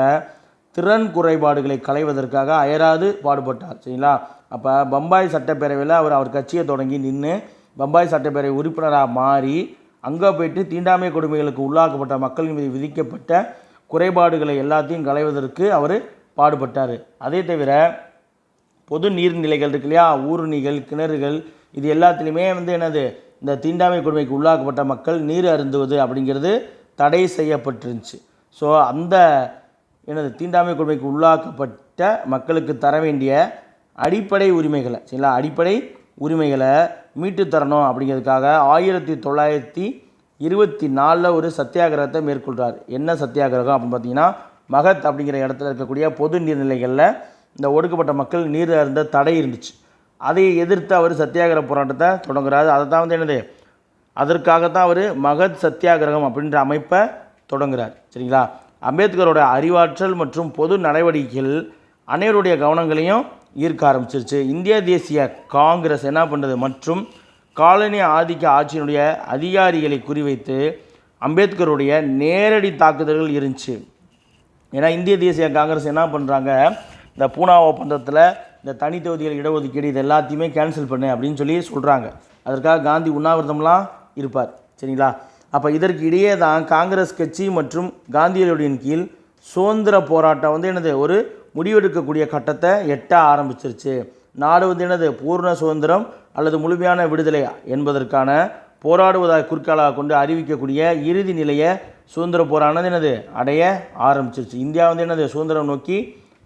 திறன் குறைபாடுகளை களைவதற்காக அயராது பாடுபட்டார். சரிங்களா, அப்போ பம்பாய் சட்டப்பேரவையில் அவர் கட்சியை தொடங்கி நின்று பம்பாய் சட்டப்பேரவை உறுப்பினராக மாறி அங்கே போய்ட்டு தீண்டாமை கொடுமைகளுக்கு உள்ளாக்கப்பட்ட மக்களின் மீது விதிக்கப்பட்ட குறைபாடுகளை எல்லாத்தையும் களைவதற்கு அவர் பாடுபட்டார். அதே தவிர பொது நீர்நிலைகள் இருக்கு இல்லையா, ஊருணிகள், கிணறுகள், இது எல்லாத்துலேயுமே வந்து என்னது, இந்த தீண்டாமை கொடுமைக்கு உள்ளாக்கப்பட்ட மக்கள் நீர் அருந்துவது அப்படிங்கிறது தடை செய்யப்பட்டிருந்துச்சு. ஸோ அந்த என்னது தீண்டாமை கொடுமைக்கு உள்ளாக்கப்பட்ட மக்களுக்கு தர வேண்டிய அடிப்படை உரிமைகளை, சரிங்களா, அடிப்படை உரிமைகளை மீட்டு தரணும் அப்படிங்கிறதுக்காக 1924 ஒரு சத்தியாகிரகத்தை மேற்கொள்கிறார். என்ன சத்தியாகிரகம் அப்படின்னு பார்த்தீங்கன்னா, மகத் அப்படிங்கிற இடத்துல இருக்கக்கூடிய பொது நீர்நிலைகளில் இந்த ஒடுக்கப்பட்ட மக்கள் நீர் அருந்த தடை இருந்துச்சு. அதை எதிர்த்து அவர் சத்தியாகிரக போராட்டத்தை தொடங்குறாரு. அதை தான் வந்து என்னது, அதற்காகத்தான் அவர் மகத் சத்தியாகிரகம் அப்படின்ற அமைப்பை தொடங்குறார். சரிங்களா, அம்பேத்கரோட அறிவாற்றல் மற்றும் பொது நடவடிக்கைகள் அனைவருடைய கவனங்களையும் ஈர்க்க ஆரம்பிச்சிருச்சு. இந்திய தேசிய காங்கிரஸ் என்ன பண்ணுறது மற்றும் காலனி ஆதிக்க ஆட்சியினுடைய அதிகாரிகளை குறிவைத்து அம்பேத்கருடைய நேரடி தாக்குதல்கள் இருந்துச்சு. ஏன்னா இந்திய தேசிய காங்கிரஸ் என்ன பண்ணுறாங்க, இந்த பூனா ஒப்பந்தத்தில் இந்த தனி தொகுதிகள் இடஒதுக்கீடு இது எல்லாத்தையுமே கேன்சல் பண்ணு அப்படின்னு சொல்லி சொல்கிறாங்க. அதற்காக காந்தி உண்ணாவிரதம்லாம் இருப்பார். சரிங்களா, அப்போ இதற்கு இடையே தான் காங்கிரஸ் கட்சி மற்றும் காந்தியடிகளின் கீழ் சுதந்திர போராட்டம் வந்து என்னது ஒரு முடிவெடுக்கக்கூடிய கட்டத்தை எட்ட ஆரம்பிச்சிருச்சு. நாடு வந்து என்னது பூர்ண சுதந்திரம் அல்லது முழுமையான விடுதலை என்பதற்கான போராடுவதாக குறிக்காலாக கொண்டு அறிவிக்கக்கூடிய இறுதி நிலையை சுதந்திர போரானது என்னது அடைய ஆரம்பிச்சிருச்சு. இந்தியா வந்து என்னது சுதந்திரம் நோக்கி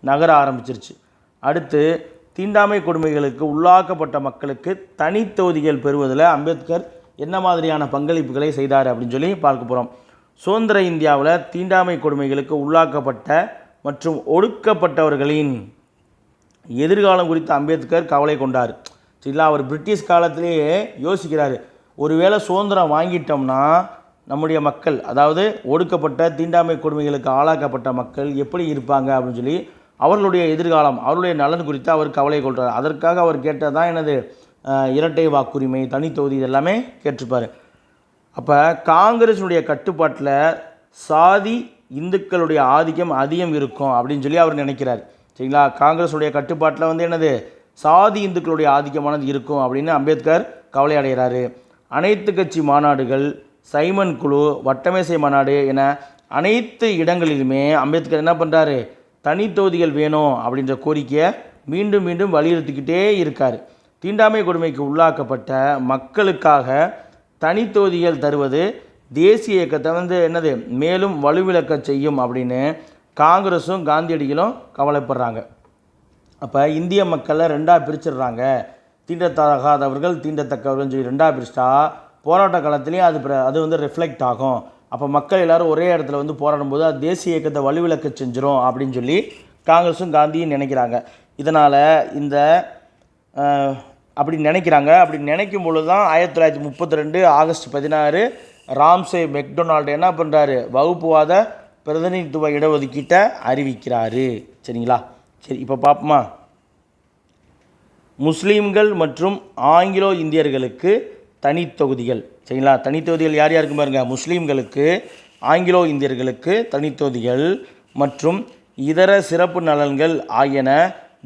நகர ஆரம்பிச்சிருச்சு. அடுத்து தீண்டாமை கொடுமைகளுக்கு உள்ளாக்கப்பட்ட மக்களுக்கு தனித்தொகுதிகள் பெறுவதில் அம்பேத்கர் என்ன மாதிரியான பங்களிப்புகளை செய்தார் அப்படின்னு சொல்லி பார்க்க போகிறோம். சுதந்திர இந்தியாவில் தீண்டாமை கொடுமைகளுக்கு உள்ளாக்கப்பட்ட மற்றும் ஒடுக்கப்பட்டவர்களின் எதிர்காலம் குறித்து அம்பேத்கர் கவலை கொண்டார். சரிங்களா, அவர் பிரிட்டிஷ் காலத்திலேயே யோசிக்கிறார், ஒருவேளை சுதந்திரம் வாங்கிட்டோம்னா நம்முடைய மக்கள், அதாவது ஒடுக்கப்பட்ட தீண்டாமை கொடுமைகளுக்கு ஆளாக்கப்பட்ட மக்கள் எப்படி இருப்பாங்க அப்படின்னு சொல்லி அவர்களுடைய எதிர்காலம், அவருடைய நலன் குறித்து அவர் கவலை கொள்கிறார். அதற்காக அவர் கேட்டதான் என்னது இரட்டை வாக்குரிமை, தனித்தொகுதி, இதெல்லாமே கேட்டிருப்பார். அப்போ காங்கிரஸினுடைய கட்டுப்பாட்டில் சாதி இந்துக்களுடைய ஆதிக்கம் அதிகம் இருக்கும் அப்படின்னு சொல்லி அவர் நினைக்கிறார். சரிங்களா, காங்கிரஸுடைய கட்டுப்பாட்டில் வந்து என்னது சாதி இந்துக்களுடைய ஆதிக்கமானது இருக்கும் அப்படின்னு அம்பேத்கர் கவலை அடைகிறாரு. அனைத்து கட்சி மாநாடுகள், சைமன் குழு, வட்டமேசை மாநாடு என அனைத்து இடங்களிலுமே அம்பேத்கர் என்ன பண்ணுறாரு, தனித்தொகுதிகள் வேணும் அப்படின்ற கோரிக்கையை மீண்டும் மீண்டும் வலியுறுத்திக்கிட்டே இருக்கார். தீண்டாமை கொடுமைக்கு உள்ளாக்கப்பட்ட மக்களுக்காக தனித்தொகுதிகள் தருவது தேசிய இயக்கத்தை வந்து என்னது மேலும் வலுவிழக்க செய்யும் அப்படின்னு காங்கிரஸும் காந்தியடிகளும் கவலைப்படுறாங்க. அப்போ இந்திய மக்களை ரெண்டாக பிரிச்சிடுறாங்க, தீண்டத்தகாதவர்கள் தீண்டத்தக்கவர்கள் சொல்லி ரெண்டாக பிரிச்சிட்டா போராட்ட காலத்துலேயும் அது வந்து ரிஃப்ளெக்ட் ஆகும். அப்போ மக்கள் எல்லோரும் ஒரே இடத்துல வந்து போராடும்போது அது தேசிய இயக்கத்தை வலுவிழக்க செஞ்சிடும் அப்படின்னு சொல்லி காங்கிரஸும் காந்தியும் நினைக்கிறாங்க. இதனால் அப்படி நினைக்கும் பொழுது தான் 1932 ஆகஸ்ட் 16 ராம்சே மெக்டொனால்டு என்ன பண்ணுறாரு, வகுப்புவாத பிரதிநிதித்துவ இடஒதுக்கீட்டை அறிவிக்கிறாரு. சரிங்களா, சரி இப்போ பார்ப்போமா. முஸ்லீம்கள் மற்றும் ஆங்கிலோ இந்தியர்களுக்கு தனித்தொகுதிகள். சரிங்களா, தனித்தொகுதிகள் யார் யாருக்கு பாருங்க, முஸ்லீம்களுக்கு, ஆங்கிலோ இந்தியர்களுக்கு தனித்தொகுதிகள் மற்றும் இதர சிறப்பு நலன்கள் ஆகியன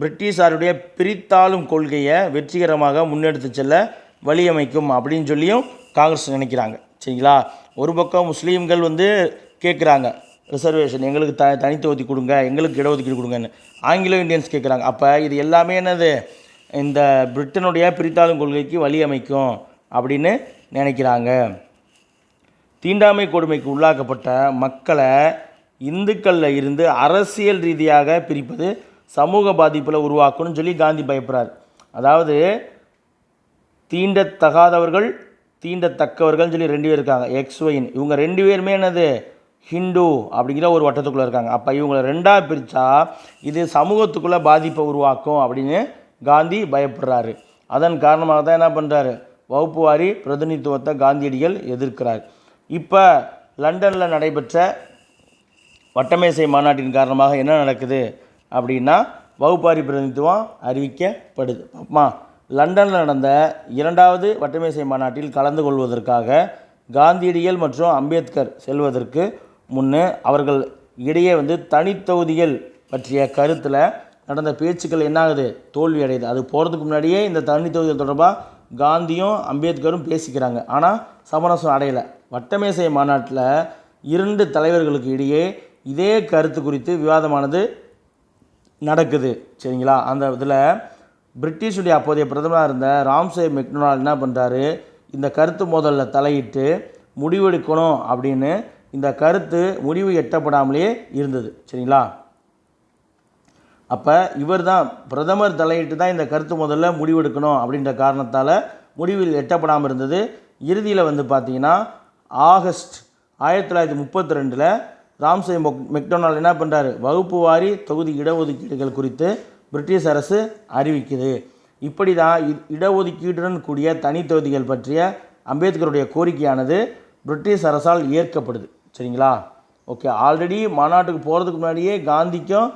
பிரிட்டிஷாருடைய பிரித்தாளும் கொள்கையை வெற்றிகரமாக முன்னெடுத்து செல்ல வழியமைக்கும் அப்படின்னு சொல்லியும் காங்கிரஸ் நினைக்கிறாங்க. சரிங்களா, ஒரு பக்கம் முஸ்லீம்கள் வந்து கேட்குறாங்க ரிசர்வேஷன், எங்களுக்கு தனித்தொகுதி கொடுங்க, எங்களுக்கு இடஒதுக்கீடு கொடுங்கன்னு. ஆங்கிலோ இந்தியன்ஸ் கேட்குறாங்க. அப்போ இது எல்லாமே என்னது இந்த பிரிட்டனுடைய பிரித்தாளும் கொள்கைக்கு வழியமைக்கும் அப்படின்னு நினைக்கிறாங்க. தீண்டாமை கொடுமைக்கு உள்ளாக்கப்பட்ட மக்களை இந்துக்களில் இருந்து அரசியல் ரீதியாக பிரிப்பது சமூக பாதிப்பில் உருவாக்கணும்னு சொல்லி காந்தி பயப்படுறார். அதாவது தீண்டத்தகாதவர்கள் தீண்டத்தக்கவர்கள்னு சொல்லி 2 பேர் இருக்காங்க, XYன்னு. இவங்க 2 பேருமே என்னது, ஹிந்து அப்படிங்கிற ஒரு வட்டத்துக்குள்ளே இருக்காங்க. அப்போ இவங்களை 2ஆக பிரித்தா இது சமூகத்துக்குள்ளே பாதிப்பை உருவாக்கும் அப்படின்னு காந்தி பயப்படுறாரு. அதன் காரணமாக தான் என்ன பண்ணுறாரு, வகுப்பு வாரி பிரதிநிதித்துவத்தை காந்தியடிகள் எதிர்க்கிறார். இப்போ லண்டனில் நடைபெற்ற வட்டமேசை மாநாட்டின் காரணமாக என்ன நடக்குது அப்படின்னா, வகுப்பாரி பிரதிநிதித்துவம் அறிவிக்கப்படுது. அம்மா லண்டனில் நடந்த 2வது வட்டமேசை மாநாட்டில் கலந்து கொள்வதற்காக காந்தியடிகள் மற்றும் அம்பேத்கர் செல்வதற்கு முன்னே அவர்கள் இடையே தனித்தொகுதிகள் பற்றிய கருத்தில் நடந்த பேச்சுக்கள் என்ன ஆகுது, தோல்வி அடையுது. அது போகிறதுக்கு முன்னாடியே இந்த தனித்தொகுதிகள் தொடர்பாக காந்தியும் அம்பேத்கரும் பேசிக்கிறாங்க. ஆனால் சமரசம் அடையலை. வட்டமேசை மாநாட்டில் 2 தலைவர்களுக்கு இடையே இதே கருத்து குறித்து விவாதமானது நடக்குது. சரிங்களா? அந்த இதில் பிரிட்டிஷுடைய அப்போதைய பிரதமராக இருந்த ராம்சே மெக்டொனால்ட் என்ன பண்ணுறாரு, இந்த கருத்து மோதலில் தலையிட்டு முடிவெடுக்கணும் அப்படின்னு இந்த கருத்து முடிவு எட்டப்படாமலே இருந்தது. சரிங்களா? அப்போ இவர் தான் பிரதமர் தலையிட்டு தான் இந்த கருத்து முதல்ல முடிவெடுக்கணும் அப்படின்ற காரணத்தால் முடிவில் எட்டப்படாமல் இருந்தது. இறுதியில் பார்த்தீங்கன்னா ஆகஸ்ட் 1932 ராம்சே மெக்டொனால்ட் என்ன பண்ணுறாரு, வகுப்பு வாரி தொகுதி இடஒதுக்கீடுகள் குறித்து பிரிட்டிஷ் அரசு அறிவிக்குது. இப்படி தான் இடஒதுக்கீட்டுடன் கூடிய தனித்தொகுதிகள் பற்றிய அம்பேத்கருடைய கோரிக்கையானது பிரிட்டிஷ் அரசால் ஏற்கப்படுது. சரிங்களா? ஓகே. ஆல்ரெடி மாநாட்டுக்கு போகிறதுக்கு முன்னாடியே காந்திக்கும்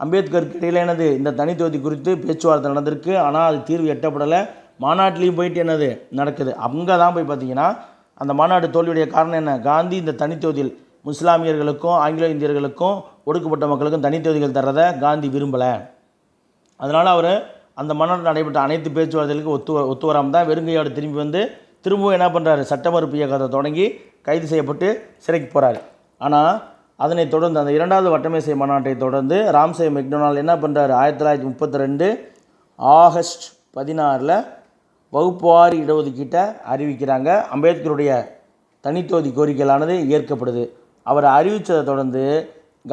அம்பேத்கருக்கு இடையில் என்னது, இந்த தனித்தொகுதி குறித்து பேச்சுவார்த்தை நடந்திருக்கு. ஆனால் அது தீர்வு எட்டப்படலை. மாநாட்டிலையும் போயிட்டு என்னது நடக்குது. அங்கே தான் போய் பார்த்தீங்கன்னா அந்த மாநாடு தோல்வியுடைய காரணம் என்ன, காந்தி இந்த தனித்தொகுதியில் முஸ்லாமியர்களுக்கும் ஆங்கிலோ இந்தியர்களுக்கும் ஒடுக்கப்பட்ட மக்களுக்கும் தனித்தொகுதிகள் தர்றதை காந்தி விரும்பலை. அதனால் அவர் அந்த மாநாட்டில் நடைபெற்ற அனைத்து பேச்சுவார்த்தைகளுக்கு ஒத்து வராமல் தான் வெறுங்கையோடு திரும்பவும் என்ன பண்ணுறாரு, சட்ட மறுப்பு இயக்கத்தை தொடங்கி கைது செய்யப்பட்டு சிறைக்கு போகிறாரு. ஆனால் அதனைத் தொடர்ந்து அந்த 2வது வட்டமேசை மாநாட்டை தொடர்ந்து ராம்சே மெக்டொனால்ட் என்ன பண்ணுறாரு, 1932 ஆகஸ்ட் 16 வகுப்புவாரி இடஒதுக்கீட்டை அறிவிக்கிறாங்க. அம்பேத்கருடைய தனித்தொகுதி கோரிக்கைகளானது ஏற்கப்படுது. அவர் அறிவித்ததை தொடர்ந்து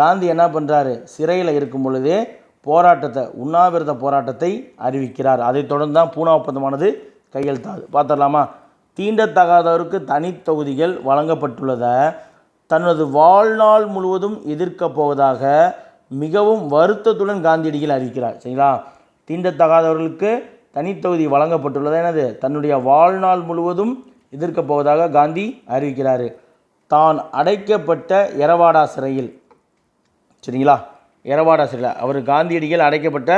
காந்தி என்ன பண்ணுறாரு, சிறையில் இருக்கும் பொழுதே உண்ணாவிரத போராட்டத்தை அறிவிக்கிறார். அதைத் தொடர்ந்து தான் பூனா ஒப்பந்தமானது கையெழுத்தாகுது. பார்த்துடலாமா? தீண்டத்தகாதவருக்கு தனித்தொகுதிகள் வழங்கப்பட்டுள்ளதை தனது வாழ்நாள் முழுவதும் எதிர்க்கப் போவதாக மிகவும் வருத்தத்துடன் காந்தியடிகள் அறிவிக்கிறார். சரிங்களா? தீண்டத்தகாதவர்களுக்கு தனித்தொகுதி வழங்கப்பட்டுள்ளது என்னது, தன்னுடைய வாழ்நாள் முழுவதும் எதிர்க்கப் போவதாக காந்தி அறிவிக்கிறார். தான் அடைக்கப்பட்ட எரவாடா சிறையில், சரிங்களா, எரவாடா சிறையில் அவர் காந்தியடிகள் அடைக்கப்பட்ட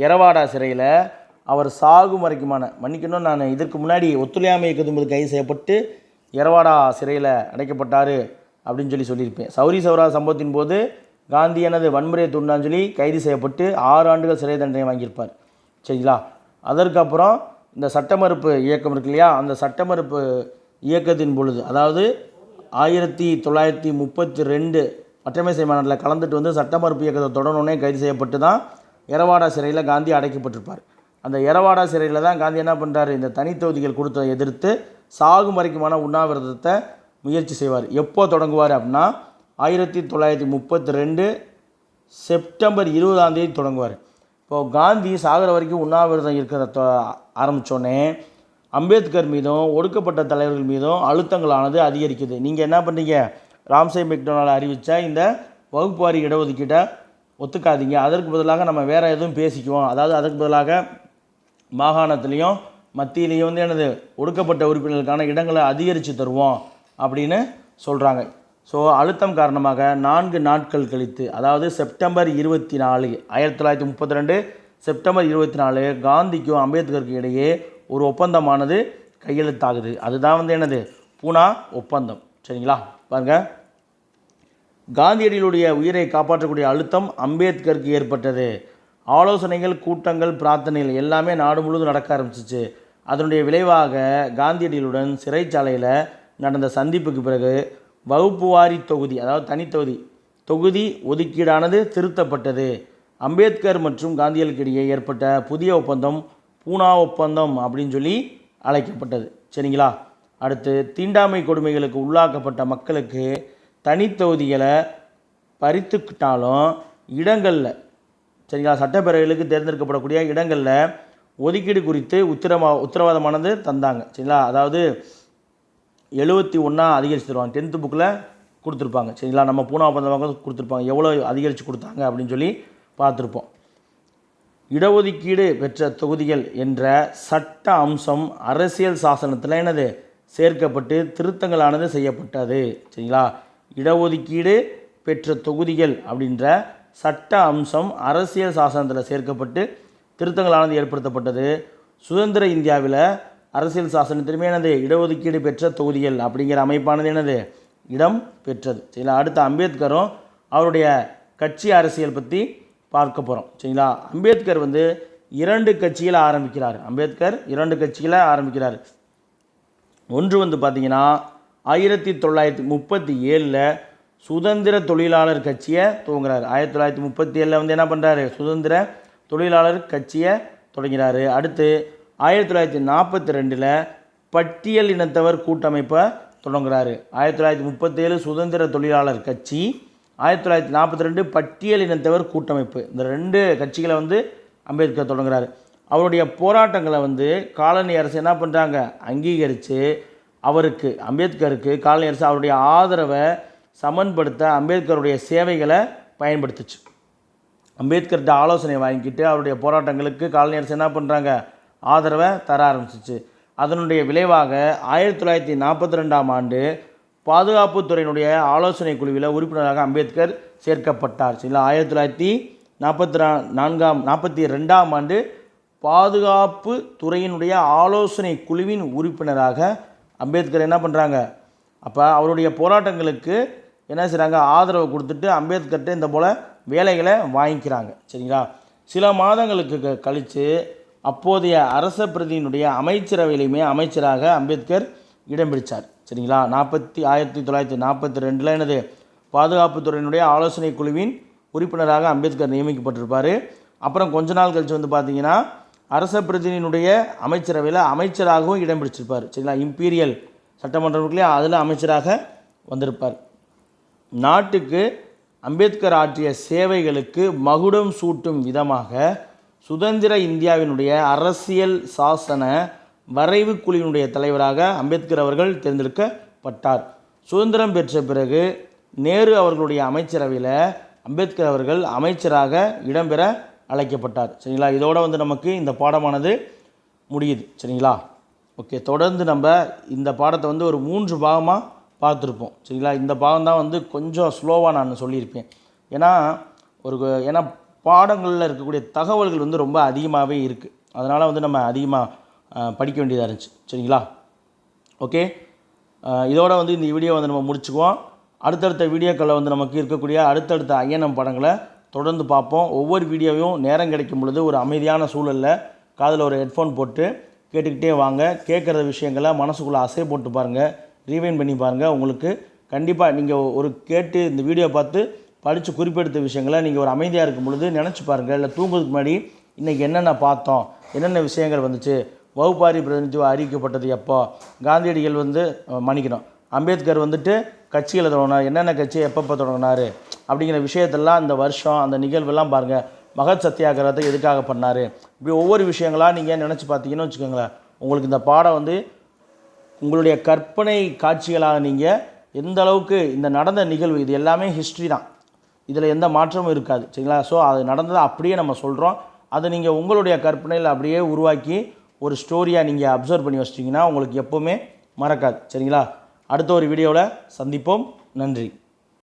எரவாடா சிறையில் அவர் சாகும் வரைக்குமான, மன்னிக்கணும் நான் இதற்கு முன்னாடி ஒத்துழையாமை இயக்கத்தின் கைது செய்யப்பட்டு எரவாடா சிறையில் அடைக்கப்பட்டார் அப்படின்னு சொல்லியிருப்பேன். சௌரி சௌரா சம்பவத்தின் போது காந்தி எனது வன்முறையை தூண்டான்னு சொல்லி கைது செய்யப்பட்டு 6 ஆண்டுகள் சிறை தண்டனை வாங்கியிருப்பார். சரிங்களா? அதற்கப்புறம் இந்த சட்ட மறுப்பு இயக்கம் இருக்கு இல்லையா, அந்த சட்ட மறுப்பு இயக்கத்தின் பொழுது, அதாவது 1932 வட்டமேசை மாநாட்டில் கலந்துட்டு சட்ட மறுப்பு இயக்கத்தை தொடரணுன்னே கைது செய்யப்பட்டு தான் எரவாடா சிறையில் காந்தி அடைக்கப்பட்டிருப்பார். அந்த எரவாடா சிறையில் தான் காந்தி என்ன பண்ணுறாரு, இந்த தனித்தொகுதிகள் கொடுத்ததை எதிர்த்து சாகும் வரைக்குமான உண்ணாவிரதத்தை முயற்சி செய்வார். எப்போ தொடங்குவார் அப்படின்னா 1932 செப்டம்பர் 20 தொடங்குவார். இப்போது காந்தி சாகர வரைக்கும் உண்ணாவிரதம் இருக்கிறத ஆரம்பித்தோடனே அம்பேத்கர் மீதும் ஒடுக்கப்பட்ட தலைவர்கள் மீதும் அழுத்தங்களானது அதிகரிக்குது. நீங்கள் என்ன பண்ணுறீங்க, ராம்சே மெக்டொனால்ட் அறிவித்த இந்த வகுப்புவாரி இடஒதுக்கீட்டை ஒத்துக்காதீங்க, அதற்கு பதிலாக நம்ம வேறு எதுவும் பேசிக்குவோம், அதாவது அதற்கு பதிலாக மாகாணத்துலேயும் மத்தியிலையும் என்னது ஒடுக்கப்பட்ட உறுப்பினர்களுக்கான இடங்களை அதிகரித்து தருவோம் அப்படின்னு சொல்கிறாங்க. ஸோ அழுத்தம் காரணமாக 4 நாட்கள் கழித்து, அதாவது செப்டம்பர் 24 1932 செப்டம்பர் 24 காந்திக்கும் அம்பேத்கருக்கு இடையே ஒரு ஒப்பந்தமானது கையெழுத்தாகுது. அதுதான் என்னது, பூனா ஒப்பந்தம். சரிங்களா? பாருங்கள், காந்தியடிகளுடைய உயிரை காப்பாற்றக்கூடிய அழுத்தம் அம்பேத்கருக்கு ஏற்பட்டது. ஆலோசனைகள், கூட்டங்கள், பிரார்த்தனைகள் எல்லாமே நாடு முழுவதும் நடக்க ஆரம்பிச்சிச்சு. அதனுடைய விளைவாக காந்தியடிகளுடன் சிறைச்சாலையில் நடந்த சந்திப்புக்கு பிறகு வகுப்பு வாரி தொகுதி, அதாவது தொகுதி ஒதுக்கீடானது திருத்தப்பட்டது. அம்பேத்கர் மற்றும் காந்தியடிகளுக்கு இடையே ஏற்பட்ட புதிய ஒப்பந்தம் பூனா ஒப்பந்தம் அப்படின்னு சொல்லி அழைக்கப்பட்டது. சரிங்களா? அடுத்து, தீண்டாமை கொடுமைகளுக்கு உள்ளாக்கப்பட்ட மக்களுக்கு தனித்தொகுதிகளை பறித்துக்கிட்டாலும் இடங்களில் சரிங்களா, சட்டப்பேரவைகளுக்கு தேர்ந்தெடுக்கப்படக்கூடிய இடங்களில் ஒதுக்கீடு குறித்து உத்தரவாதமானது தந்தாங்க. சரிங்களா, அதாவது 71 அதிகரித்து தருவாங்க. 10th புக்கில் கொடுத்துருப்பாங்க. சரிங்களா, நம்ம பூனா பந்தமாக கொடுத்துருப்பாங்க, எவ்வளோ அதிகரித்து கொடுத்தாங்க அப்படின்னு சொல்லி பார்த்துருப்போம். இடஒதுக்கீடு பெற்ற தொகுதிகள் என்ற சட்ட அம்சம் அரசியல் சாசனத்தில் என்னது சேர்க்கப்பட்டு திருத்தங்களானது செய்யப்பட்டது. சரிங்களா, இடஒதுக்கீடு பெற்ற தொகுதிகள் அப்படின்ற சட்ட அம்சம் அரசியல் சாசனத்தில் சேர்க்கப்பட்டு திருத்தங்களானது ஏற்படுத்தப்பட்டது. சுதந்திர இந்தியாவில் அரசியல் சாசனத்திலுமே என்னது இடஒதுக்கீடு பெற்ற தொகுதிகள் அப்படிங்கிற அமைப்பானது என்னது இடம் பெற்றது. சரிங்களா, அடுத்து அம்பேத்கரும் அவருடைய கட்சி அரசியல் பற்றி பார்க்க போகிறோம். சரிங்களா, அம்பேத்கர் வந்து 2 கட்சிகளை ஆரம்பிக்கிறார். அம்பேத்கர் 2 கட்சிகளை ஆரம்பிக்கிறார். ஒன்று வந்து பார்த்திங்கன்னா 1937 சுதந்திர தொழிலாளர் கட்சியை துவங்குறாரு. 1937 வந்து என்ன பண்ணுறாரு, சுதந்திர தொழிலாளர் கட்சியை தொடங்கிறாரு. அடுத்து 1942 பட்டியல் இனத்தவர் கூட்டமைப்பை தொடங்குறாரு. 1937 சுதந்திர தொழிலாளர் கட்சி, 1942 பட்டியல் இனத்தவர் கூட்டமைப்பு. இந்த 2 கட்சிகளை வந்து அம்பேத்கர் தொடங்குறாரு. அவருடைய போராட்டங்களை வந்து காலனி அரசு என்ன பண்ணுறாங்க, அங்கீகரித்து அவருக்கு அம்பேத்கருக்கு காலனி அரசு அவருடைய ஆதரவை சமன்படுத்த அம்பேத்கருடைய சேவைகளை பயன்படுத்துச்சு. அம்பேத்கர்கிட்ட ஆலோசனை வாங்கிக்கிட்டு அவருடைய போராட்டங்களுக்கு காலனி அரசு என்ன பண்ணுறாங்க, ஆதரவை தர ஆரம்பிச்சிச்சு. அதனுடைய விளைவாக 1942 ஆண்டு பாதுகாப்புத்துறையினுடைய ஆலோசனை குழுவில் உறுப்பினராக அம்பேத்கர் சேர்க்கப்பட்டார். சரிங்களா, 1942 ஆண்டு பாதுகாப்பு துறையினுடைய ஆலோசனை குழுவின் உறுப்பினராக அம்பேத்கர் என்ன பண்ணுறாங்க, அப்போ அவருடைய போராட்டங்களுக்கு என்ன செய்கிறாங்க, ஆதரவு கொடுத்துட்டு அம்பேத்கர்கிட்ட இந்த போல் வேலைகளை வாங்கிக்கிறாங்க. சரிங்களா, சில மாதங்களுக்கு கழித்து அப்போதைய அரச பிரதியினுடைய அமைச்சரவையிலுமே அமைச்சராக அம்பேத்கர் இடம் பிடித்தார். சரிங்களா, 1942 என்னது பாதுகாப்புத்துறையினுடைய ஆலோசனை குழுவின் உறுப்பினராக அம்பேத்கர் நியமிக்கப்பட்டிருப்பார். அப்புறம் கொஞ்ச நாள் கழித்து வந்து பார்த்திங்கன்னா அரச பிரதிநிதியினுடைய அமைச்சரவையில் அமைச்சராகவும் இடம் பிடிச்சிருப்பார். சரிங்களா, இம்பீரியல் சட்டமன்றத்திலே அதில் அமைச்சராக வந்திருப்பார். நாட்டுக்கு அம்பேத்கர் ஆற்றிய சேவைகளுக்கு மகுடம் சூட்டும் விதமாக சுதந்திர இந்தியாவினுடைய அரசியல் சாசன வரைவு குழுவினுடைய தலைவராக அம்பேத்கர் அவர்கள் தேர்ந்தெடுக்கப்பட்டார். சுதந்திரம் பெற்ற பிறகு நேரு அவர்களுடைய அமைச்சரவையில் அம்பேத்கர் அவர்கள் அமைச்சராக இடம்பெற அழைக்கப்பட்டார். சரிங்களா, இதோடு வந்து நமக்கு இந்த பாடமானது முடியுது. சரிங்களா, ஓகே, தொடர்ந்து நம்ம இந்த பாடத்தை வந்து ஒரு 3 பாகமாக பார்த்துருப்போம். சரிங்களா, இந்த பாகம் தான் வந்து கொஞ்சம் ஸ்லோவாக நான் சொல்லியிருப்பேன். ஏன்னா பாடங்களில் இருக்கக்கூடிய தகவல்கள் வந்து ரொம்ப அதிகமாகவே இருக்குது. அதனால் வந்து நம்ம அதிகமாக படிக்க வேண்டியதாக இருந்துச்சு. சரிங்களா, ஓகே, இதோட வந்து இந்த வீடியோ வந்து நம்ம முடிச்சுக்குவோம். அடுத்தடுத்த வீடியோக்களில் வந்து நமக்கு இருக்கக்கூடிய அடுத்தடுத்த ஐஎன்எம் படங்களை தொடர்ந்து பார்ப்போம். ஒவ்வொரு வீடியோவையும் நேரம் கிடைக்கும் பொழுது ஒரு அமைதியான சூழலில் காதில் ஒரு ஹெட்ஃபோன் போட்டு கேட்டுக்கிட்டே வாங்க. கேட்குற விஷயங்களை மனசுக்குள்ளே அசை போட்டு பாருங்கள், ரீவைண்ட் பண்ணி பாருங்கள். உங்களுக்கு கண்டிப்பாக நீங்கள் ஒரு கேட்டு இந்த வீடியோ பார்த்து படித்து குறிப்பெடுத்த விஷயங்களை நீங்கள் ஒரு அமைதியாக இருக்கும் பொழுது நினச்சி பாருங்கள். இல்லை தூங்குறதுக்கு முன்னாடி இன்றைக்கி என்னென்ன பார்த்தோம், என்னென்ன விஷயங்கள் வந்துச்சு, வகுப்பாரி பிரதிநிதித்துவம் அறிவிக்கப்பட்டது எப்போ, காந்தியடிகள் வந்து மன்னிக்கணும் அம்பேத்கர் வந்துட்டு கட்சிகளை தொடங்கினார், என்னென்ன கட்சியை எப்பப்போ தொடங்கினார் அப்படிங்கிற விஷயத்தெல்லாம் அந்த வருஷம் அந்த நிகழ்வெல்லாம் பாருங்கள். மகத் சத்தியாகிரகத்தை எதுக்காக பண்ணார், இப்படி ஒவ்வொரு விஷயங்களாக நீங்கள் நினச்சி பார்த்தீங்கன்னு வச்சுக்கோங்களேன், உங்களுக்கு இந்த பாடம் வந்து உங்களுடைய கற்பனை காட்சிகளாக நீங்கள் எந்த அளவுக்கு இந்த நடந்த நிகழ்வு இது எல்லாமே ஹிஸ்ட்ரி தான், இதில் எந்த மாற்றமும் இருக்காது. சரிங்களா, ஸோ அது நடந்ததை அப்படியே நம்ம சொல்கிறோம். அதை நீங்கள் உங்களுடைய கற்பனையில் அப்படியே உருவாக்கி ஒரு ஸ்டோரியாக நீங்கள் அப்சர்வ் பண்ணி வச்சிட்டிங்கன்னா உங்களுக்கு எப்போவுமே மறக்காது. சரிங்களா, அடுத்த ஒரு வீடியோவில் சந்திப்போம். நன்றி.